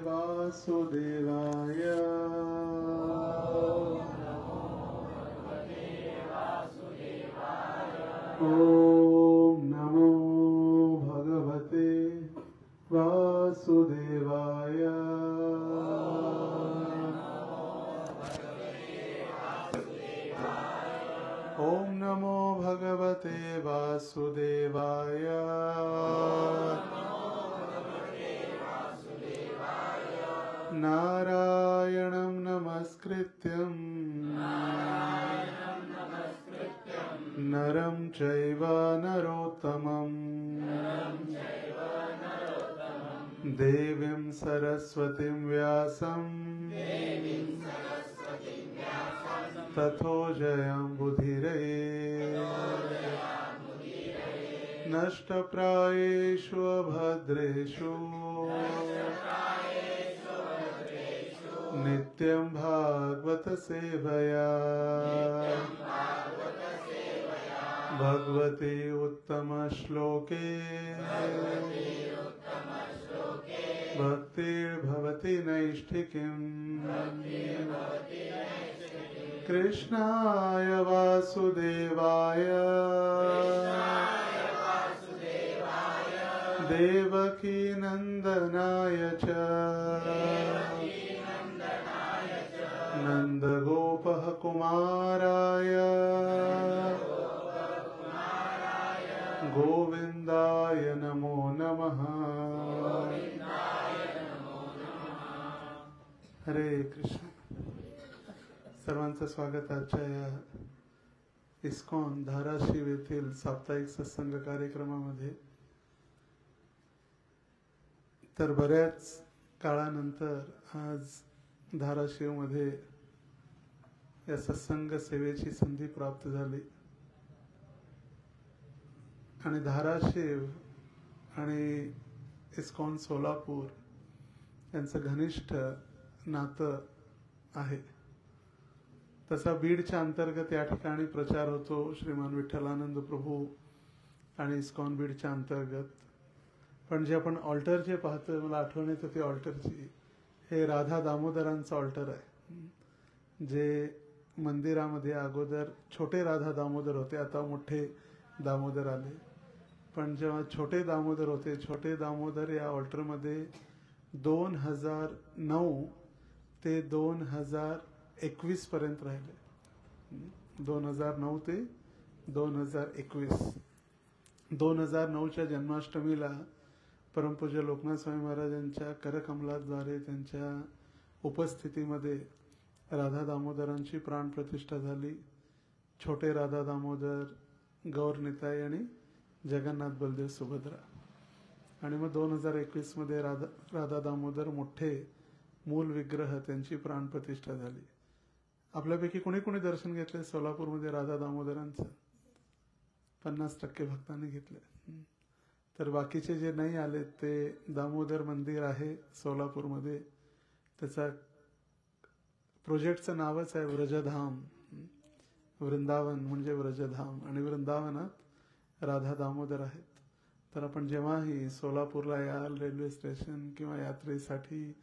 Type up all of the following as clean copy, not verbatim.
वासुदेवाय ॐ नमो भगवते वासुदेवाय ॐ नमो भगवते वासुदेवाय नारायणं नमस्कृत्यं नरं चैव नरोत्तमं देवीं सरस्वतीं व्यासं ततो जयमुदीरये नष्टप्रायेषु अभद्रेषु नित्यं भागवत सेवया भगवते उत्तम श्लोके भक्तिर्भवति नैष्ठिकीम् कृष्णाय वासुदेवाय देवकी नंदनाय च नंदगोपः कुमाराय गोविंदाय नमो नमः। हरे कृष्ण। सर्वांचं स्वागत आजच्या या इस्कॉन धाराशिव येथील साप्ताहिक सत्संग कार्यक्रमामध्ये। तर बऱ्याच काळानंतर आज धाराशिवमध्ये या सत्संग सेवेची संधी प्राप्त झाली आणि धाराशिव आणि इस्कॉन सोलापूर यांचं घनिष्ठ नातं आहे। तसा बीडच्या अंतर्गत या ठिकाणी प्रचार होतो श्रीमान विठ्ठलानंद प्रभू आणि इस्कॉन बीडच्या अंतर्गत। पण जे आपण ऑल्टर जे पाहतो, मला आठवण येते ती ऑल्टरची, हे राधा दामोदरांचं ऑल्टर आहे। जे मंदिरामध्ये अगोदर छोटे राधा दामोदर होते, आता मोठे दामोदर आले। पण जेव्हा छोटे दामोदर होते, छोटे दामोदर या ऑल्टरमध्ये 2009 ते 2021 पर्यंत राहिले। 2009 ते 2021। 2009च्या जन्माष्टमीला परमपूज्य लोकनाथ स्वामी महाराजांच्या करकमलाद्वारे त्यांच्या उपस्थितीमध्ये राधा दामोदरांची प्राणप्रतिष्ठा झाली। छोटे राधा दामोदर, गौरनिताई आणि जगन्नाथ बलदेव सुभद्रा। आणि मग 2021 मध्ये राधा दामोदर मोठे मूल विग्रह त्यांची प्राणप्रतिष्ठा झाली। आपल्यापैकी कोणी कोणी दर्शन घेतले सोलापूरमध्ये राधा दामोदरांचं? 50% भक्तांनी घेतले। तर बाकीचे जे नाही आले ते दामोदर मंदिर आहे सोलापूरमध्ये, त्याचा प्रोजेक्टचं नावच आहे व्रजधाम। वृंदावन म्हणजे व्रजधाम आणि वृंदावनात राधा दामोदर आहेत। तर आपण जेव्हाही सोलापूरला याल, रेल्वे स्टेशन किंवा यात्रेसाठी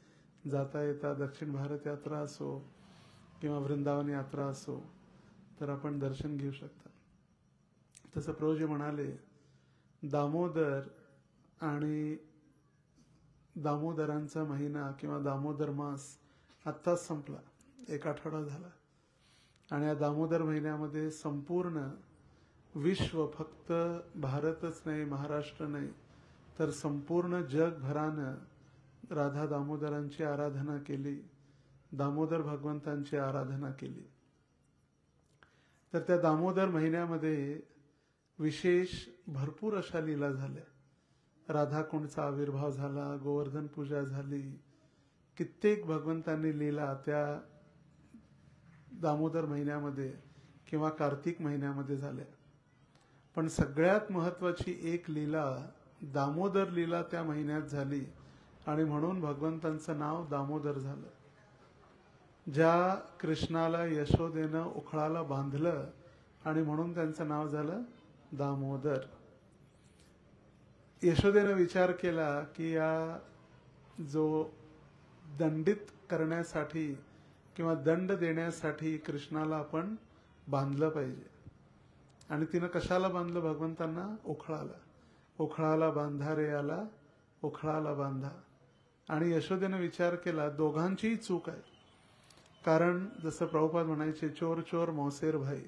जाता येता, दक्षिण भारत यात्रा असो किंवा वृंदावन यात्रा असो, तर आपण दर्शन घेऊ शकता। तसं प्रभूजी म्हणाले, दामोदर आणि दामोदरांचा महिना किंवा दामोदर मास आत्ताच संपला, 1 आठवडा झाला। आणि या दामोदर महिन्यामध्ये संपूर्ण विश्व, फक्त भारतच नाही, महाराष्ट्र नाही, तर संपूर्ण जगभरानं राधा दामोदरांची आराधना केली, दामोदर भगवंतांची आराधना केली। तर त्या दामोदर महिन्यामध्ये विशेष भरपूर अशा लीला झाल्या। राधाकुंडचा आविर्भाव झाला, गोवर्धन पूजा झाली, कित्येक भगवंतांनी लीला त्या दामोदर महिन्यामध्ये किंवा कार्तिक महिन्यामध्ये झाल्या। पण सगळ्यात महत्वाची एक लीला, दामोदर लीला त्या महिन्यात झाली आणि म्हणून भगवंतांचं नाव दामोदर झालं। ज्या कृष्णाला यशोदेनं उखळाला बांधलं आणि म्हणून त्यांचं नाव झालं दामोदर। यशोदेनं विचार केला की या जो दंडित करण्यासाठी किंवा दंड देण्यासाठी कृष्णाला आपण बांधलं पाहिजे. आणि तिनं कशाला बांधलं भगवंतांना? उखळाला. उखळाला बांधा रे याला, उखळाला बांधा. आणि यशोदेनं विचार केला दोघांचीही चूक आहे. कारण जसं प्रभुपाद म्हणायचे चोर चोर मौसेर भाई,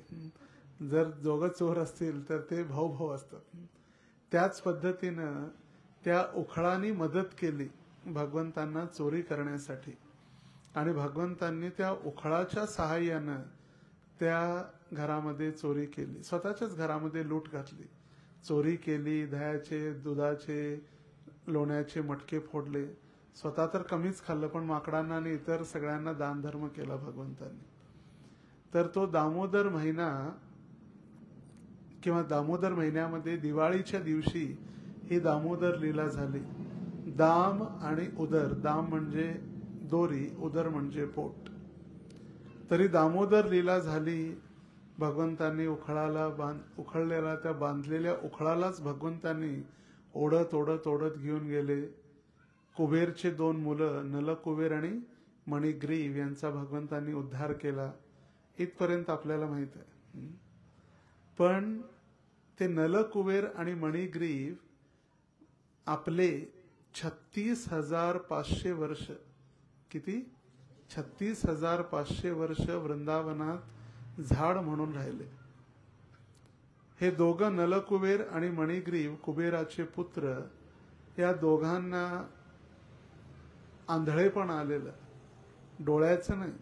जर दोघं चोर असतील तर ते भाऊ भाऊ असतात. त्याच पद्धतीनं त्या उखळानी मदत केली भगवंतांना चोरी करण्यासाठी. आणि भगवंतांनी त्या उखळाच्या सहाय्यानं त्या घरामध्ये चोरी केली. स्वतःच्याच घरामध्ये लूट घातली, चोरी केली. दह्याचे, दुधाचे, लोण्याचे मटके फोडले. स्वतः तर कमीच खाल्लं, पण माकडांना आणि इतर सगळ्यांना दानधर्म केला भगवंतांनी. तर तो दामोदर महिना किंवा दामोदर महिन्यामध्ये दिवाळीच्या दिवशी ही दामोदर लीला झाली. दाम आणि उदर, दाम म्हणजे दोरी, उदर म्हणजे पोट. तरी दामोदर लीला झाली. भगवंतांनी उखळलेला त्या बांधलेल्या उखळालाच भगवंतांनी ओढत ओढत ओढत घेऊन गेले. कुबेरचे 2 मुलं नलकुबेर आणि मणिग्रीव यांचा भगवंतांनी उद्धार केला. इथपर्यंत आपल्याला माहित आहे. पण ते नलकुबेर आणि मणिग्रीव आपले 36,500 वर्ष, किती? 36,500 वर्ष वृंदावनात झाड म्हणून राहिले. हे दोघं नलकुबेर आणि मणिग्रीव, कुबेराचे पुत्र, या दोघांना आंधळेपण आलेलं, डोळ्याचं नाही.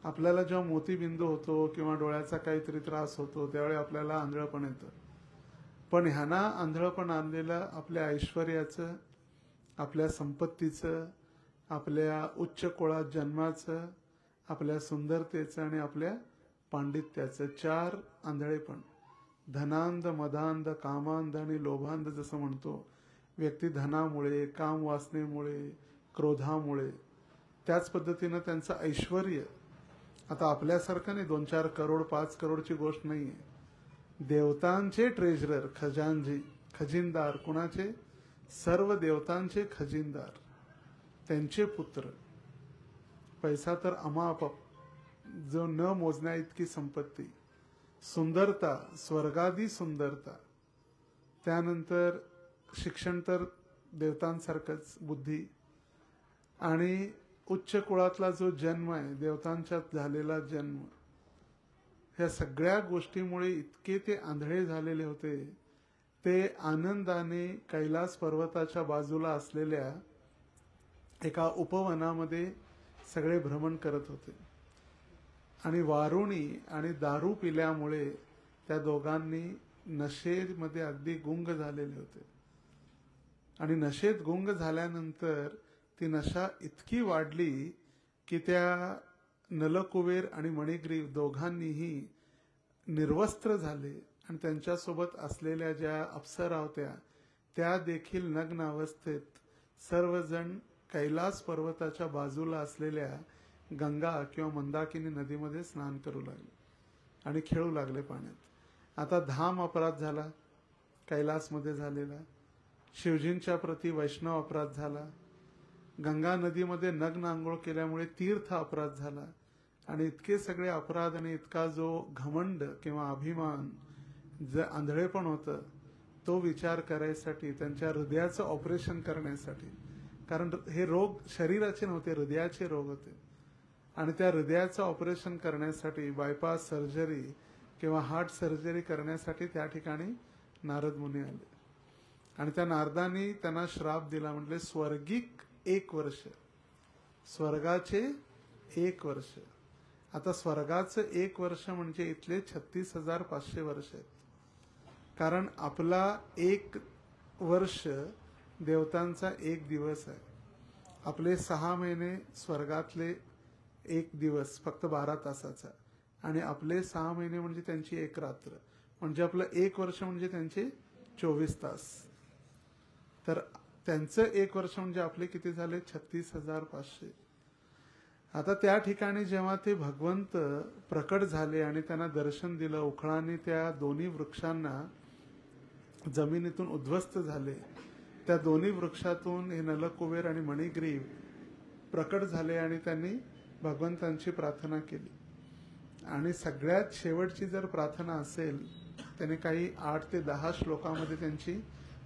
आपल्याला जेव्हा मोतीबिंदू होतो किंवा डोळ्याचा काहीतरी त्रास होतो त्यावेळी आपल्याला आंधळेपण येतं. पण ह्यांना आंधळेपण आणलेलं आपल्या ऐश्वर्याचं, आपल्या संपत्तीचं, आपल्या उच्च कुळात जन्माचं, आपल्या सुंदरतेचं आणि आपल्या पांडित्याचं 4 आंधळेपण. धनांध, मदांध, कामांध आणि लोभांध जसं म्हणतो. व्यक्ती धनामुळे, काम वासनेमुळे, क्रोधामुळे, त्याच पद्धतीनं त्यांचं ऐश्वर्य. आता आपल्यासारखं नाही 2-4 करोड 5 करोडची गोष्ट नाहीये. देवतांचे ट्रेजरर, खजिनदार, कुणाचे? सर्व देवतांचे खजिनदार, त्यांचे पुत्र. पैसा तर अमाप, जो न मोजण्या इतकी संपत्ती. सुंदरता, स्वर्गादी सुंदरता. त्यानंतर शिक्षण तर देवतांसारखंच, बुद्धी. आणि उच्च कुळातला जो जन्म आहे, देवतांच्यात झालेला जन्म. ह्या सगळ्या गोष्टीमुळे इतके ते आंधळे झालेले होते. ते आनंदाने कैलास पर्वताच्या बाजूला असलेल्या एका उपवनामध्ये सगळे भ्रमण करत होते. आणि वारुणी आणि दारू पिल्यामुळे त्या दोघांनी नशेमध्ये अगदी गुंग झालेले होते. आणि नशेत गुंग झाल्यानंतर ती नशा इतकी वाढली की त्या नलकुबेर आणि मणिग्रीव दोघांनीही निर्वस्त्र झाले. आणि त्यांच्यासोबत असलेल्या ज्या अप्सरा होत्या त्या देखील नग्न अवस्थेत सर्वजण कैलास पर्वताच्या बाजूला असलेल्या गंगा किंवा मंदाकिनी नदीमध्ये स्नान करू लागले आणि खेळू लागले पाण्यात. आता धाम अपराध झाला कैलासमध्ये झालेला. शिवजींच्या प्रती वैष्णव अपराध झाला. गंगा नदीमध्ये नग्न आंघोळ केल्यामुळे तीर्थ अपराध झाला. आणि इतके सगळे अपराध आणि इतका जो घमंड किंवा अभिमान, जे आंधळेपण होतं, तो विचार करायसाठी, त्यांच्या हृदयाचं ऑपरेशन करण्यासाठी, कारण हे रोग शरीराचे नव्हते, हृदयाचे रोग होते. आणि त्या हृदयाचं ऑपरेशन करण्यासाठी बायपास सर्जरी किंवा हार्ट सर्जरी करण्यासाठी त्या ठिकाणी नारद मुनी आले. आणि त्या नारदांनी त्यांना श्राप दिला. म्हटले स्वर्गिक 1 वर्ष, स्वर्गाचे 1 वर्ष. आता स्वर्गाचं 1 वर्ष म्हणजे इथले 36,500 वर्ष आहेत. कारण आपला 1 वर्ष देवतांचा 1 दिवस आहे. आपले 6 महिने स्वर्गातले 1 दिवस फक्त 12 तासाचा. आणि आपले 6 महिने म्हणजे त्यांची 1 रात्र. म्हणजे आपलं 1 वर्ष म्हणजे त्यांचे 24 तास. तर त्यांचं 1 वर्ष म्हणजे आपले किती झाले? 36,500. आता त्या ठिकाणी जेव्हा ते भगवंत प्रकट झाले आणि त्यांना दर्शन दिलं, उखळाने त्या दोन्ही वृक्षांना जमिनीतून उद्ध्वस्त झाले. त्या दोन्ही वृक्षातून हे नलकुबेर आणि मणिग्रीव प्रकट झाले आणि त्यांनी भगवंतांची प्रार्थना केली. आणि सगळ्यात शेवटची जर प्रार्थना असेल, त्याने काही 8 ते 10 श्लोकामध्ये त्यांची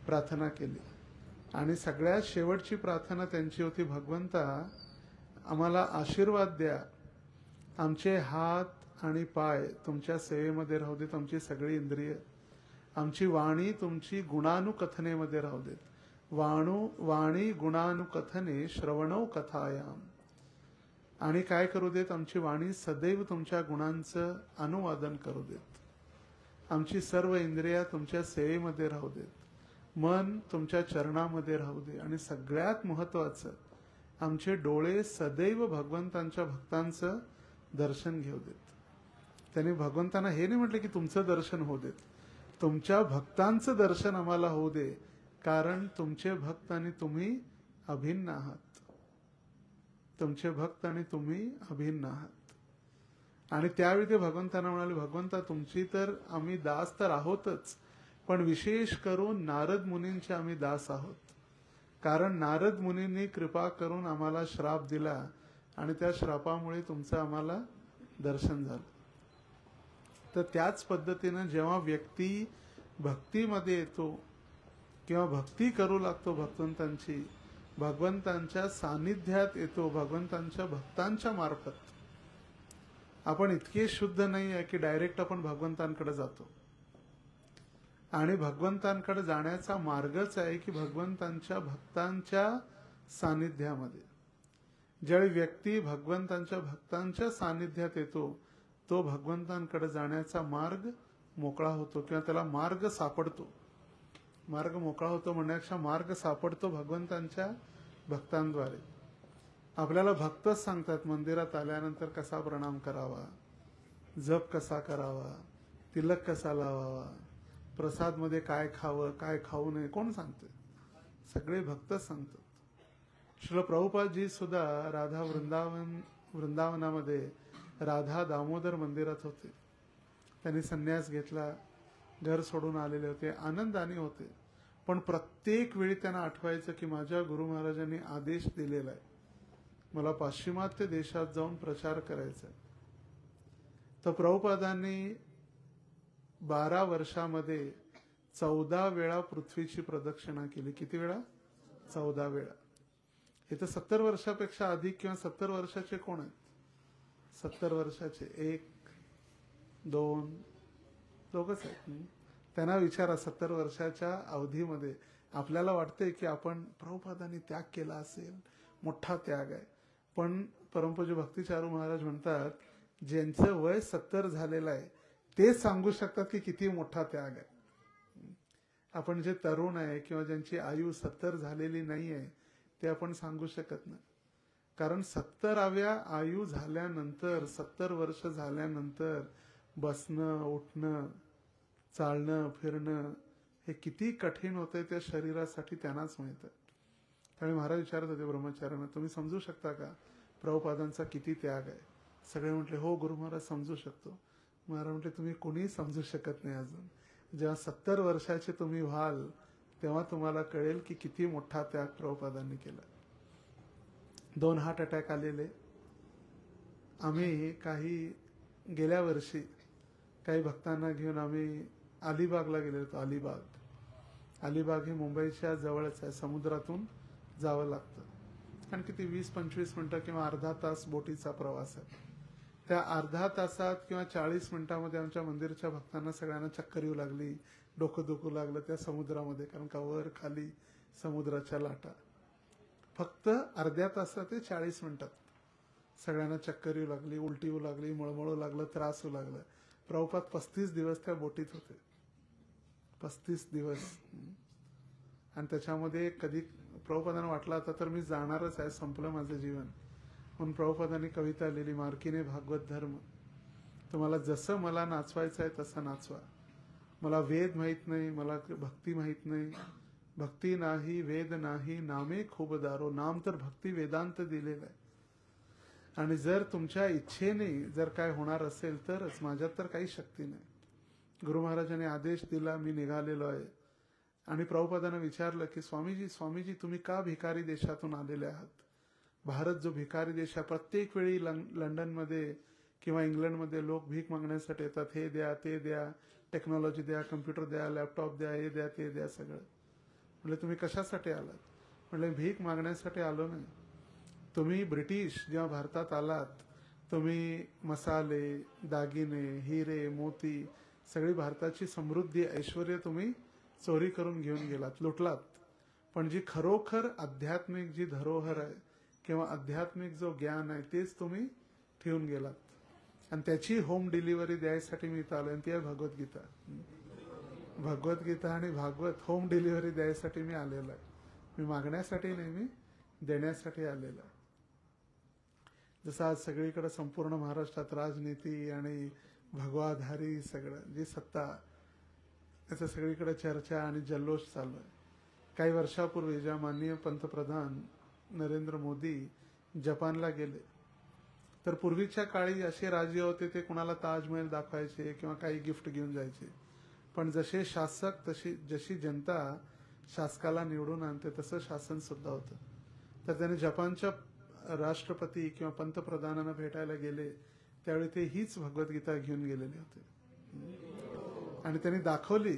प्रार्थना केली. आणि सगळ्यात शेवटची प्रार्थना त्यांची होती, भगवंता आम्हाला आशीर्वाद द्या, आमचे हात आणि पाय तुमच्या सेवेमध्ये राहू देत, आमची सगळी इंद्रिय, आमची वाणी तुमची गुणानुकथनेमध्ये राहू देत. वाणी गुणानुकथने श्रवणो कथायाम. आणि काय करू देत, आमची वाणी सदैव तुमच्या गुणांचं अनुवादन करू देत. आमची सर्व इंद्रिया तुमच्या सेवेमध्ये राहू देत. मन तुमच्या चरणामध्ये राहू दे. आणि सगळ्यात महत्वाचं, आमचे डोळे सदैव भगवंतांच्या भक्तांचं दर्शन घेऊ देत. त्यांनी भगवंतांना हे नाही म्हटलं की तुमचं दर्शन होऊ देत, तुमच्या भक्तांचं दर्शन आम्हाला होऊ दे, कारण तुमचे भक्त आणि तुम्ही अभिन्न आहात. तुमचे भक्त आणि तुम्ही अभिन्न आहात. आणि त्यावेळी ते भगवंतांना म्हणाले, भगवंता तुमची तर आम्ही दास तर आहोतच, पण विशेष करून नारद मुनींचे आम्ही दास आहोत. कारण नारद मुनींनी कृपा करून आम्हाला श्राप दिला आणि त्या श्रापामुळे तुमचं आम्हाला दर्शन झालं. तर त्याच पद्धतीनं जेव्हा व्यक्ती भक्तीमध्ये येतो किंवा भक्ती करू लागतो भगवंतांची, भगवंतांच्या सानिध्यात येतो, भगवंतांच्या भक्तांच्या मार्फत, आपण इतके शुद्ध नाही आहे की डायरेक्ट आपण भगवंतांकडे जातो. आणि भगवंतांकडे जाण्याचा मार्गच आहे की भगवंतांच्या भक्तांच्या सानिध्यामध्ये. ज्यावेळी व्यक्ती भगवंतांच्या भक्तांच्या सानिध्यात येतो, तो भगवंतांकडे जाण्याचा मार्ग मोकळा होतो किंवा त्याला मार्ग सापडतो. मार्ग मोकळा होतो म्हणण्यापेक्षा मार्ग सापडतो भगवंतांच्या भक्तांद्वारे. आपल्याला भक्तच सांगतात मंदिरात आल्यानंतर कसा प्रणाम करावा, जप कसा करावा, तिलक कसा लावावा, प्रसाद मध्ये काय खावं काय खाऊ नये, कोण सांगते? सगळे भक्तच सांगतात. श्रील प्रभुपादजी सुद्धा राधा वृंदावनामध्ये राधा दामोदर मंदिरात होते. त्यांनी संन्यास घेतला, घर सोडून आलेले होते, आनंदाने होते. पण प्रत्येक वेळी त्यांना आठवायचं की माझ्या गुरु महाराजांनी आदेश दिलेला आहे, मला पाश्चिमात्य देशात जाऊन प्रचार करायचा आहे. तर प्रभुपादांनी 12 वर्षामध्ये 14 वेळा पृथ्वीची प्रदक्षिणा केली. किती वेळा? 14 वेळा. हे तर 70 वर्षापेक्षा अधिक किंवा 70 वर्षाचे कोण आहेत? 70 वर्षाचे 1 2 दोघच आहेत. त्यांना विचारा, 70 वर्षाच्या अवधीमध्ये आपल्याला वाटते की आपण प्रभुपादांनी त्याग केला असेल, मोठा त्याग आहे. पण परमपूज्य भक्तिचारू महाराज म्हणतात, ज्यांचं वय 70 झालेलं आहे ते सांगू शकतात की किती मोठा त्याग आहे. आपण जे तरुण आहे किंवा ज्यांची आयु 70 झालेली नाही आहे ते आपण सांगू शकत नाही. कारण 70व्या आयु झाल्यानंतर, 70 वर्ष झाल्यानंतर बसणं, उठणं, चालणं, फिरणं हे किती कठीण होतंय त्या शरीरासाठी त्यांनाच माहित आहे. त्यामुळे महाराज विचारत होते ब्रह्मचार्यांना, तुम्ही समजू शकता का प्रभुपादांचा किती त्याग आहे? सगळे म्हटले हो गुरु महाराज समजू शकतो. महाराज म्हटले तुम्ही कोणी समजू शकत नाही अजून. जेव्हा 70 वर्षाचे तुम्ही व्हाल तेव्हा तुम्हाला कळेल की किती मोठा त्याग प्रभुपादांनी केला. 2 हार्ट अटॅक आलेले. आम्ही गेल्या वर्षी काही भक्तांना घेऊन आम्ही अलिबागला गेलो होतो. अलिबाग हे मुंबईच्या जवळच आहे, समुद्रातून जावं लागतं. कारण किती 20-25 मिनिटं किंवा अर्धा तास बोटीचा प्रवास आहे. त्या अर्धा तासात किंवा 40 मिनिटांमध्ये आमच्या मंदिरच्या भक्तांना सगळ्यांना चक्कर येऊ लागली, डोकं दुखू लागलं त्या समुद्रामध्ये. कारण का वर खाली समुद्राच्या लाटा. फक्त अर्ध्या तासात ते 40 मिनिटात सगळ्यांना चक्कर येऊ लागली, उलटी येऊ लागली, मळमळू लागलं, त्रास होऊ लागला. प्रभुपाद 35 दिवस त्या बोटीत होते. 35 दिवस. आणि त्याच्यामध्ये कधी प्रभुपादांना वाटलं आता तर मी जाणारच आहे, संपलं माझं जीवन. म्हणून प्रभुपादांनी कविता लिहिली, मार्कीने भागवत धर्म, तुम्हाला जसं मला नाचवायचं आहे तसं नाचवा. मला वेद माहित नाही, मला भक्ती माहित नाही. भक्ती नाही, वेद नाही, नामे खूप दारो. नाम तर भक्ती वेदांत दिलेलं आहे. आणि जर तुमच्या इच्छेने जर काय होणार असेल तरच, माझ्यात तर काही शक्ती नाही. गुरु महाराजांनी आदेश दिला, मी निघालेलो आहे. आणि प्रभुपादांना विचारलं की स्वामीजी तुम्ही का भिकारी देशातून आलेले आहात? भारत जो भिकारी देश आहे, प्रत्येक वेळी लंडनमध्ये किंवा इंग्लंडमध्ये लोक भीक मागण्यासाठी येतात, हे द्या ते द्या, टेक्नॉलॉजी द्या, कम्प्युटर द्या, लॅपटॉप द्या, हे द्या ते द्या सगळं. म्हटलं तुम्ही कशासाठी आलात? म्हटलं भीक मागण्यासाठी आलो नाही. तुम्ही ब्रिटिश जेव्हा भारतात आलात, तुम्ही मसाले, दागिने, हिरे, मोती, सगळी भारताची समृद्धी, ऐश्वर्य तुम्ही चोरी करून घेऊन गेलात, लुटलात. पण जी खरोखर आध्यात्मिक जी धरोहर आहे किंवा आध्यात्मिक जो ज्ञान आहे तेच तुम्ही ठेवून गेलात. आणि त्याची होम डिलिव्हरी द्यायसाठी मी इथं आलोय. ती आहे भगवद्गीता. भगवद्गीता आणि भागवत होम डिलिव्हरी द्यायसाठी मी आलेलो आहे. मी मागण्यासाठी नाही, मी देण्यासाठी आलेलो आहे. जसं आज सगळीकडे संपूर्ण महाराष्ट्रात राजनीती आणि भगवाधारी सगळं जी सत्ता, त्याचं सगळीकडे चर्चा आणि जल्लोष चालू आहे. काही वर्षापूर्वी ज्या माननीय पंतप्रधान नरेंद्र मोदी जपानला गेले, तर पूर्वीच्या काळी असे राजे होते ते कुणाला ताजमहल दाखवायचे किंवा काही गिफ्ट घेऊन जायचे. पण जसे शासक जशी जनता शासकाला निवडून आणते तसं शासन सुद्धा होतं. तर त्याने जपानच्या राष्ट्रपती किंवा पंतप्रधानांना भेटायला गेले त्यावेळी ते हीच भगवद्गीता घेऊन गेलेले होते. आणि त्यांनी दाखवली,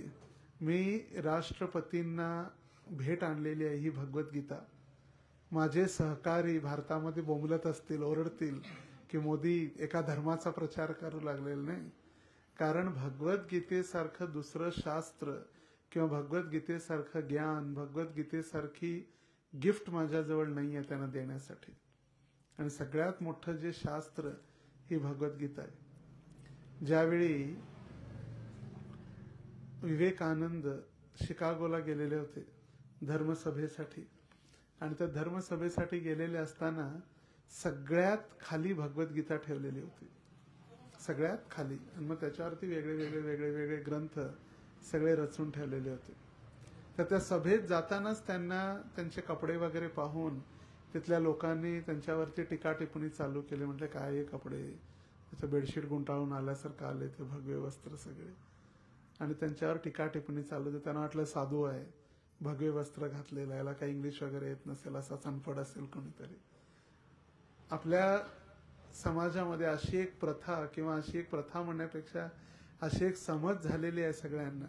मी राष्ट्रपतींना भेट आणलेली आहे ही भगवद्गीता. माझे सहकारी भारतामध्ये बोंबलत असतील, ओरडतील की मोदी एका धर्माचा प्रचार करू लागलेला नाही. कारण भगवद्गीतेसारखं दुसरं शास्त्र किंवा भगवद्गीतेसारखं ज्ञान, भगवद्गीतेसारखी गिफ्ट माझ्याजवळ नाही आहे त्यांना देण्यासाठी. आणि सगळ्यात मोठं जे शास्त्र ही भगवद्गीता आहे. ज्यावेळी विवेकानंद शिकागोला गेलेले होते धर्मसभेसाठी, आणि त्या धर्मसभेसाठी गेलेले असताना सगळ्यात खाली भगवद्गीता ठेवलेली होती, सगळ्यात खाली. आणि मग त्याच्यावरती वेगळे वेगळे वेगळे वेगळे ग्रंथ सगळे रचून ठेवलेले होते. तर त्या सभेत जातानाच त्यांना त्यांचे कपडे वगैरे पाहून तिथल्या लोकांनी त्यांच्यावरती टीका टिप्पणी चालू केली. म्हटलं काय हे कपडे, त्याचं बेडशीट गुंटाळून आल्यासारखं आले ते भगवे वस्त्र सगळे, आणि त्यांच्यावर टीका टिप्पणी चालू होती. त्यांना वाटलं साधू आहे, भगवे वस्त्र घातलेलं, याला काही इंग्लिश वगैरे येत नसेल, असा चणपड असेल कोणीतरी. आपल्या समाजामध्ये अशी एक प्रथा, किंवा अशी एक प्रथा म्हणण्यापेक्षा अशी एक समज झालेली आहे सगळ्यांना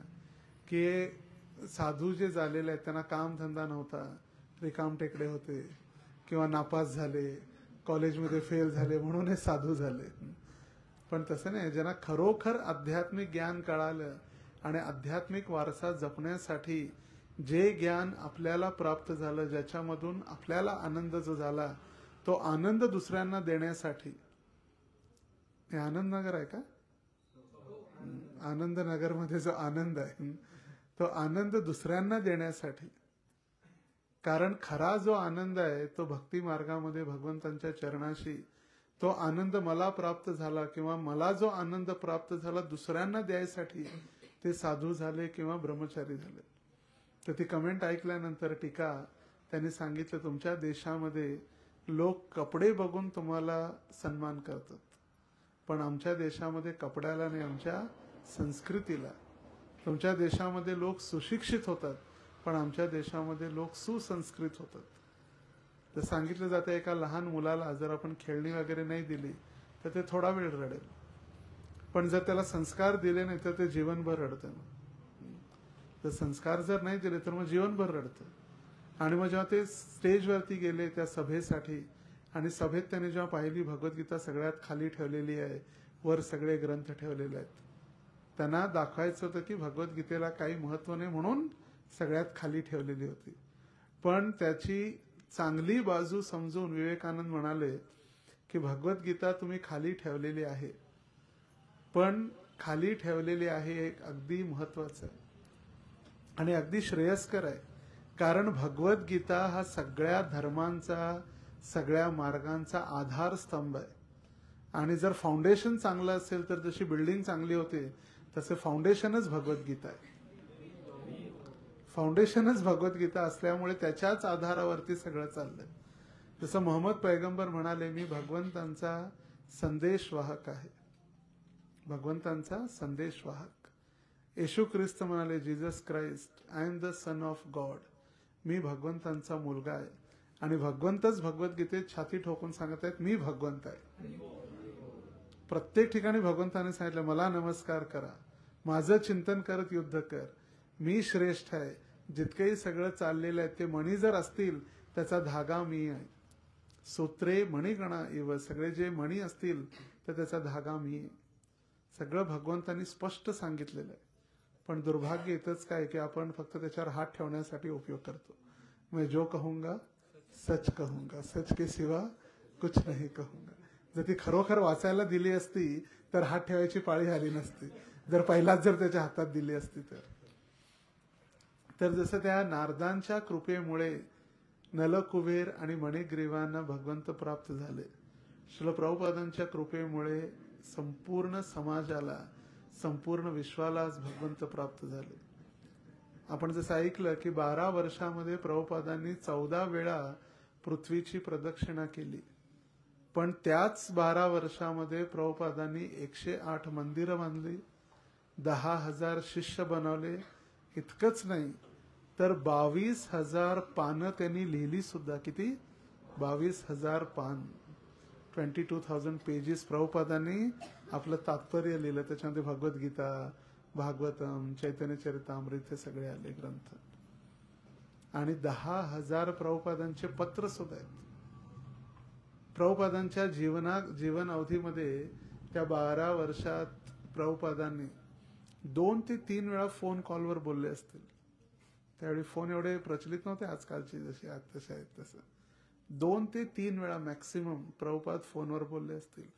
की साधू जे झालेले आहेत त्यांना काम धंदा नव्हता, रिकाम टेकडे होते किंवा नापास झाले, कॉलेजमध्ये फेल झाले म्हणून हे साधू झाले. पण तसं नाही. ज्यांना खरोखर आध्यात्मिक ज्ञान कळालं आणि आध्यात्मिक वारसा जपण्यासाठी जे ज्ञान आपल्याला प्राप्त झालं, ज्याच्यामधून आपल्याला आनंद जो झाला, तो आनंद दुसऱ्यांना देण्यासाठी. हे आनंद नगर आहे का? आनंद नगर मध्ये जो आनंद आहे तो आनंद दुसऱ्यांना देण्यासाठी. कारण खरा जो आनंद आहे तो भक्ती मार्गामध्ये भगवंतांच्या चरणाशी, तो आनंद मला प्राप्त झाला किंवा मला जो आनंद प्राप्त झाला दुसऱ्यांना द्यायसाठी ते साधू झाले किंवा ब्रह्मचारी झाले. तर ती कमेंट ऐकल्यानंतर टीका त्यांनी सांगितलं, तुमच्या देशामध्ये लोक कपडे बघून तुम्हाला सन्मान करतात, पण आमच्या देशामध्ये कपड्याला नाही, आमच्या संस्कृतीला. तुमच्या देशामध्ये लोक सुशिक्षित होतात, पण आमच्या देशामध्ये लोक सुसंस्कृत होतात. तर सांगितलं जातं एका लहान मुलाला जर आपण खेळणी वगैरे नाही दिली तर ते थोडा वेळ रडेल, पण जर त्याला संस्कार दिले नाही तर ते जीवनभर रडतं. तर संस्कार जर नाही दिले तर मग जीवनभर रडतं. आणि मग जेव्हा ते स्टेजवरती गेले त्या सभेसाठी, आणि सभेत त्यांनी जेव्हा पाहिली भगवद्गीता सगळ्यात खाली ठेवलेली आहे, वर सगळे ग्रंथ ठेवलेले आहेत, त्यांना दाखवायचं होतं की भगवद्गीतेला काही महत्व नाही म्हणून सगळ्यात खाली ठेवलेली होती. पण त्याची चांगली बाजू समजून विवेकानंद म्हणाले की भगवद्गीता तुम्ही खाली ठेवलेली आहे, पण खाली ठेवलेली आहे एक अगदी महत्वाचं आहे आणि अगदी श्रेयस्कर आहे. कारण भगवद्गीता हा सगळ्या धर्मांचा, सगळ्या मार्गांचा आधारस्तंभ आहे. आणि जर फाउंडेशन चांगलं असेल तर जशी बिल्डिंग चांगली होते तसे फाउंडेशनच भगवद्गीता आहे. फाउंडेशनच भगवद्गीता असल्यामुळे त्याच्याच आधारावरती सगळं चाललंय. जसं मोहम्मद पैगंबर म्हणाले, मी भगवंतांचा संदेशवाहक आहे, भगवंतांचा संदेशवाहक. येशू ख्रिस्त म्हणाले, Jesus Christ, I am the son of God, मी भगवंतांचा मुलगा आहे. आणि भगवंतच भगवद्गीतेत छाती ठोकून सांगत आहेत मी भगवंत आहे. प्रत्येक ठिकाणी भगवंताने सांगितलं मला नमस्कार करा, माझं चिंतन करत युद्ध कर, मी श्रेष्ठ आहे. जितकेही सगळं चाललेलं आहे ते मणी जर असतील त्याचा धागा मी आहे. सूत्रे मणिगणा इव, सगळे जे मणी असतील तर त्याचा धागा मी आहे. सगळं भगवंतांनी स्पष्ट सांगितलेलं आहे. पण दुर्भाग्य इथंच काय की आपण फक्त त्याच्यावर हात ठेवण्यासाठी उपयोग करतो. मैं जो कहूंगा सच कहूंगा, सच के सिवा कुछ नहीं कहूंगा. जर ती खरोखर वाचायला दिली असती तर हात ठेवायची पाळी आली नसती, जर पहिलाच जर त्याच्या हातात दिली असती तर जसं त्या नारदांच्या कृपेमुळे नलकुबेर आणि मणिग्रीवांना भगवंत प्राप्त झाले, श्रील प्रभुपादांच्या कृपेमुळे संपूर्ण समाजाला, संपूर्ण विश्वालाच भगवंत प्राप्त झाले. आपण जसं ऐकलं की 12 वर्षामध्ये प्रभुपादांनी 14 वेळा पृथ्वीची प्रदक्षिणा केली. पण त्याच 12 वर्षामध्ये प्रभुपादांनी 108 मंदिरं बांधली, 10,000 शिष्य बनवले. इतकंच नाही तर 22,000 पानं त्यांनी लिहिली सुद्धा. किती? 22,000 पान, 22,000 पेजेस प्रभुपादांनी आपलं तात्पर्य लिहिलं. त्याच्यामध्ये भगवद्गीता, भागवतम, चैतन्य चरितामृत हे सगळे आले ग्रंथ. आणि 10,000 प्रभुपादांचे पत्र सुद्धा आहेत. प्रभुपादांच्या जीवन अवधीमध्ये त्या 12 वर्षात प्रभुपादांनी 2 ते 3 वेळा फोन कॉलवर बोलले असतील. त्यावेळी फोन एवढे प्रचलित नव्हते आजकालचे जसे तसे आहेत तसं. 2 ते 3 वेळा मॅक्सिमम प्रभुपाद फोनवर बोलले असतील.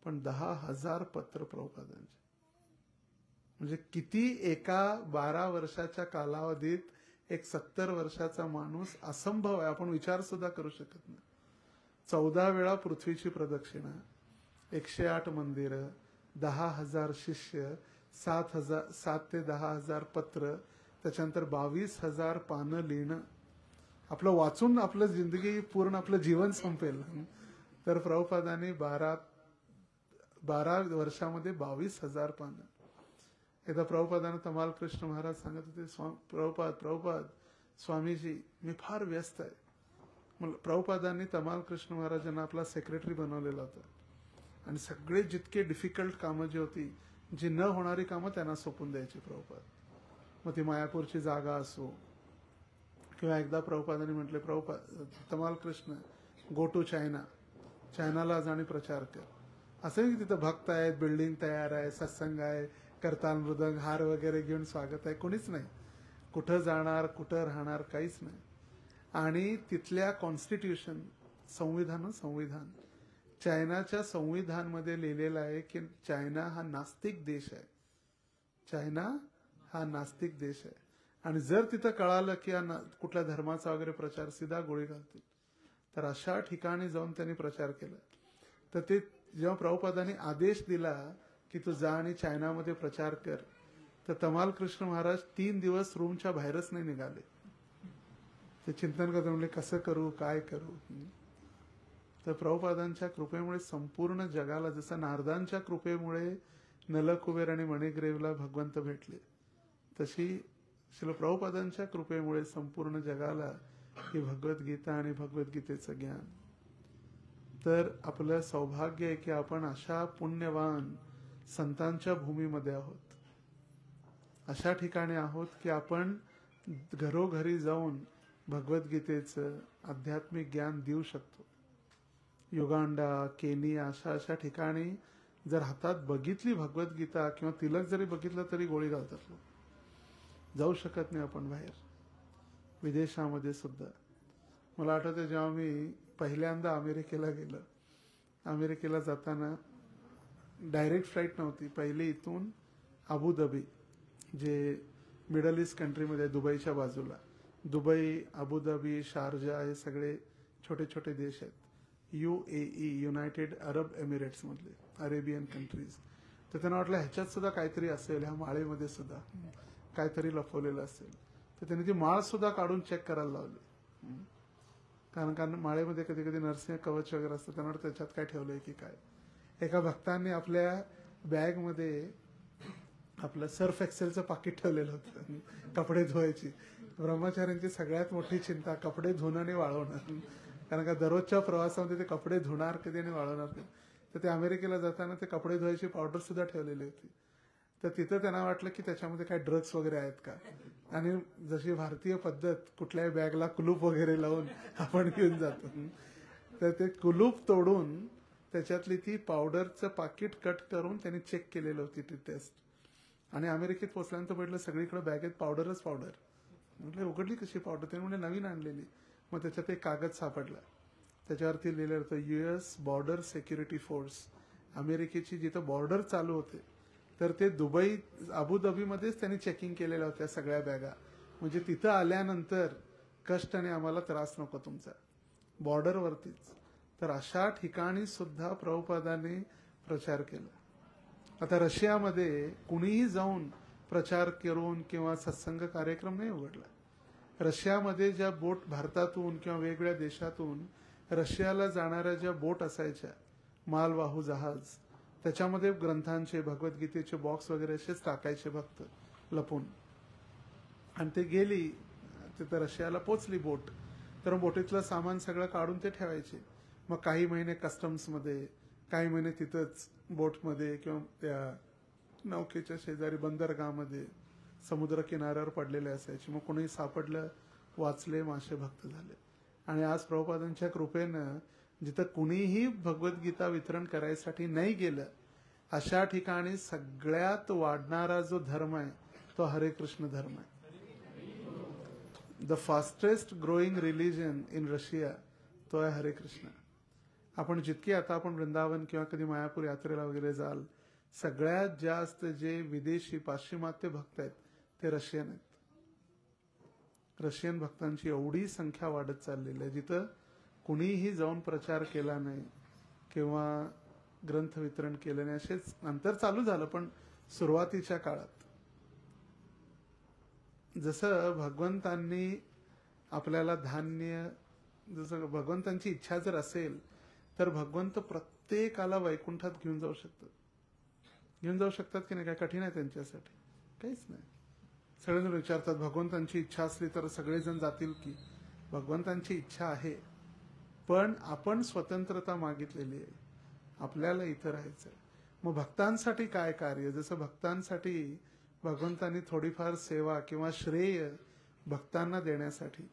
पण 10,000 पत्र प्रभुपादांचे. म्हणजे किती एका 12 वर्षाच्या कालावधीत एक 70 वर्षाचा माणूस असंभव आहे, आपण विचार सुद्धा करू शकत नाही. 14 वेळा पृथ्वीची प्रदक्षिणा, 108 मंदिरं, 10,000 शिष्य, 7 ते 10,000 पत्र, त्याच्यानंतर 22,000 पानं लिहिणं. आपलं वाचून आपलं जिंदगी पूर्ण आपलं जीवन संपेल. तर प्रभुपादांनी 12 वर्षामध्ये 22,000 पानं. एकदा प्रभुपादांना तमाल कृष्ण महाराज सांगत होते, प्रभुपाद स्वामीजी मी फार व्यस्त आहे. प्रभुपादांनी तमाल कृष्ण महाराजांना आपला सेक्रेटरी बनवलेला होता आणि सगळे जितके डिफिकल्ट कामं जी होती, जी न होणारी कामं त्यांना सोपून द्यायची प्रभुपाद. मग ती मायापूरची जागा असो किंवा एकदा प्रभुपादांनी म्हटले, प्रभुपाद तमाल कृष्ण गो टू चायनाला जा आणि प्रचार कर. असं की तिथं भक्त आहेत, बिल्डिंग तयार आहे, सत्संग आहे, करताल मृदंग हार वगैरे घेऊन स्वागत आहे, कोणीच नाही. कुठं जाणार, कुठं राहणार, काहीच नाही. आणि तिथल्या कॉन्स्टिट्यूशन संविधान चायनाच्या संविधानमध्ये लिहिलेलं आहे की चायना हा नास्तिक देश आहे. चायना हा नास्तिक देश आहे. आणि जर तिथं कळालं की कुठल्या धर्माचा वगैरे प्रचार, सीधा गोळी घालतील. तर अशा ठिकाणी जाऊन त्यांनी प्रचार केला. तर ते जेव्हा प्रभुपादांनी आदेश दिला की तू जा आणि चायनामध्ये प्रचार कर, तर तमाल कृष्ण महाराज 3 दिवस रूमच्या बाहेरच नाही निघाले. ते चिंतन करत म्हणले कसं करू, काय करू. तर प्रभुपादांच्या कृपेमुळे संपूर्ण जगाला, जसं नारदांच्या कृपेमुळे नलकुबेर आणि मणिग्रीवला भगवंत भेटले, तशी श्रील प्रभुपादांच्या कृपेमुळे संपूर्ण जगाला ही भगवद्गीता आणि भगवद्गीतेचं ज्ञान. तर आपलं सौभाग्य आहे की आपण अशा पुण्यवान संतांच्या भूमीमध्ये आहोत. अशा ठिकाणी आहोत की आपण घरोघरी जाऊन भगवद्गीतेचं आध्यात्मिक ज्ञान देऊ शकतो. युगांडा, केनिया अशा ठिकाणी जर हातात बघितली भगवद्गीता किंवा तिलक जरी बघितलं तरी गोळी घालतात लोक. जाऊ शकत नाही आपण बाहेर. विदेशामध्ये सुद्धा मला आठवतं जेव्हा मी पहिल्यांदा अमेरिकेला गेलो, अमेरिकेला जाताना डायरेक्ट फ्लाईट नव्हती. पहिले इथून अबुधाबी, जे मिडल ईस्ट कंट्रीमध्ये, दुबईच्या बाजूला, दुबई, अबुधाबी, शारजा हे सगळे छोटे छोटे देश आहेत. UAE, युनायटेड अरब एमिरेट्स मधले, अरेबियन कंट्रीज. तर त्यांना वाटलं ह्याच्यात सुद्धा काहीतरी असेल, ह्या माळेमध्ये सुद्धा काहीतरी लपवलेलं असेल. तर त्यांनी ती माळ सुद्धा काढून चेक करायला लावली. कारण माळेमध्ये कधी कधी नरसिंह कवच वगैरे असतं, त्यांना वाटतं त्याच्यात काय ठेवलंय की काय. एका भक्तांनी आपल्या बॅगमध्ये आपलं सर्फ एक्सेलचं पाकिट ठेवलेलं होतं, कपडे धुवायची. ब्रह्मचाऱ्यांची सगळ्यात मोठी चिंता कपडे धुणं आणि वाळवणं. कारण का दररोजच्या प्रवासामध्ये ते कपडे धुणार कधी आणि वाळवणार कधी. तर ते अमेरिकेला जाताना ते कपडे धुवायची पावडर सुद्धा ठेवलेली होती. तर तिथं त्यांना वाटलं की त्याच्यामध्ये काय ड्रग्स वगैरे आहेत का, आणि जशी भारतीय पद्धत कुठल्याही बॅगला कुलूप वगैरे लावून आपण घेऊन जातो, तर ते कुलूप तोडून त्याच्यातली ती पावडरचं पाकिट कट करून त्यांनी चेक केलेलं होती ती टेस्ट. आणि अमेरिकेत पोहोचल्यानंतर म्हटलं सगळीकडे बॅगेत पावडरच पावडर. म्हटलं उघडली कशी पावडर, ते म्हणजे नवीन आणलेली. मग त्याच्यात एक कागद सापडला, त्याच्यावरती लिहिलं होतं US बॉर्डर सिक्युरिटी फोर्स. अमेरिकेची जिथं बॉर्डर चालू होते तर ते दुबई अबुधाबीमध्येच त्यांनी चेकिंग केलेल्या होत्या सगळ्या बॅगा. म्हणजे तिथं आल्यानंतर कष्ट आणि आम्हाला त्रास नको तुमचा, बॉर्डरवरतीच. तर अशा ठिकाणी सुद्धा प्रभुपादांनी प्रचार केला. आता रशियामध्ये कुणीही जाऊन प्रचार करून किंवा सत्संग कार्यक्रम नाही उघडला. रशियामध्ये ज्या बोट भारतातून किंवा वेगवेगळ्या देशातून रशियाला जाणाऱ्या ज्या बोट असायच्या, मालवाहू जहाज, त्याच्यामध्ये ग्रंथांचे भगवद्गीतेचे बॉक्स वगैरे असेच टाकायचे भक्त लपून. आणि ते गेली तिथं रशियाला पोचली बोट, तर बोटीतलं सामान सगळं काढून ते ठेवायचे. मग काही महिने कस्टम्समध्ये, काही महिने तिथंच बोटमध्ये किंवा त्या नौकेच्या शेजारी बंदरगामध्ये समुद्र किनाऱ्यावर पडलेले असायचे. मग कोणी सापडलं, वाचले, मासे भक्त झाले. आणि आज प्रभुपादांच्या कृपेनं जिथं कुणीही भगवद्गीता वितरण करायसाठी नाही गेलं, अशा ठिकाणी सगळ्यात वाढणारा जो धर्म आहे तो हरे कृष्ण धर्म आहे. The fastest growing religion in Russia तो आहे हरे कृष्ण. आपण जितकी आता आपण वृंदावन किंवा कधी मायापूर यात्रेला वगैरे जाल, सगळ्यात जास्त जे विदेशी पाश्चिमात्य भक्त आहेत ते रशियन आहेत. रशियन भक्तांची एवढी संख्या वाढत चाललेली आहे. जिथं कुणीही जाऊन प्रचार केला नाही किंवा ग्रंथ वितरण केलं नाही. असेच नंतर चालू झालं, पण सुरुवातीच्या काळात जसं भगवंतांनी आपल्याला धान्य, जसं भगवंतांची इच्छा जर असेल तर भगवंत प्रत्येकाला वैकुंठात घेऊन जाऊ शकतात. घेऊन जाऊ शकतात की नाही, काय कठीण आहे त्यांच्यासाठी? काहीच नाही. सगळेजण विचारतात भगवंतांची इच्छा असली तर सगळेजण जातील की? भगवंतांची इच्छा आहे, पण आपण स्वतंत्रता मागितलेली आहे, आपल्याला इथं राहायचं. मग भक्तांसाठी काय कार्य? जसं भक्तांसाठी भगवंतांनी थोडीफार सेवा किंवा श्रेय भक्तांना देण्यासाठी,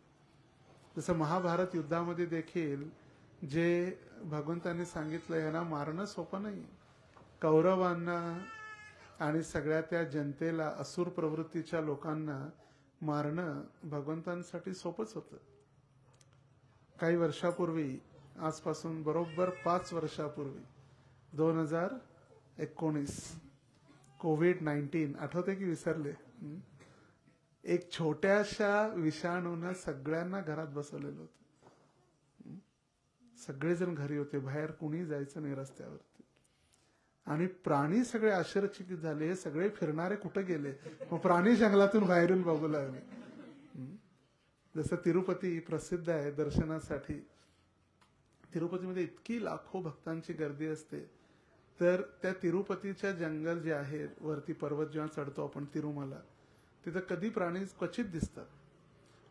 जसं महाभारत युद्धामध्ये देखील जे भगवंतांनी सांगितलं यांना मारणं सोपं नाही. कौरवांना आणि सगळ्या त्या जनतेला, असुर प्रवृत्तीच्या लोकांना मारणं भगवंतांसाठी सोपंच होतं. काही वर्षापूर्वी, आजपासून बरोबर 5 वर्षापूर्वी, 2019, कोविड-19 आठवते की विसरले? एक छोट्याशा विषाणूनं सगळ्यांना घरात बसवलेलं होतं. सगळेजण घरी होते, बाहेर कुणी जायचं नाही रस्त्यावरती. आणि प्राणी सगळे आश्चर्यचकित झाले, हे सगळे फिरणारे कुठे गेले? मग प्राणी जंगलातून बाहेरून बघू लागले. जसं तिरुपती प्रसिद्ध आहे दर्शनासाठी, तिरुपतीमध्ये इतकी लाखो भक्तांची गर्दी असते, तर त्या तिरुपतीच्या जंगल जे आहे, वरती पर्वत जेव्हा चढतो आपण तिरुमला, तिथं कधी प्राणी क्वचित दिसतात,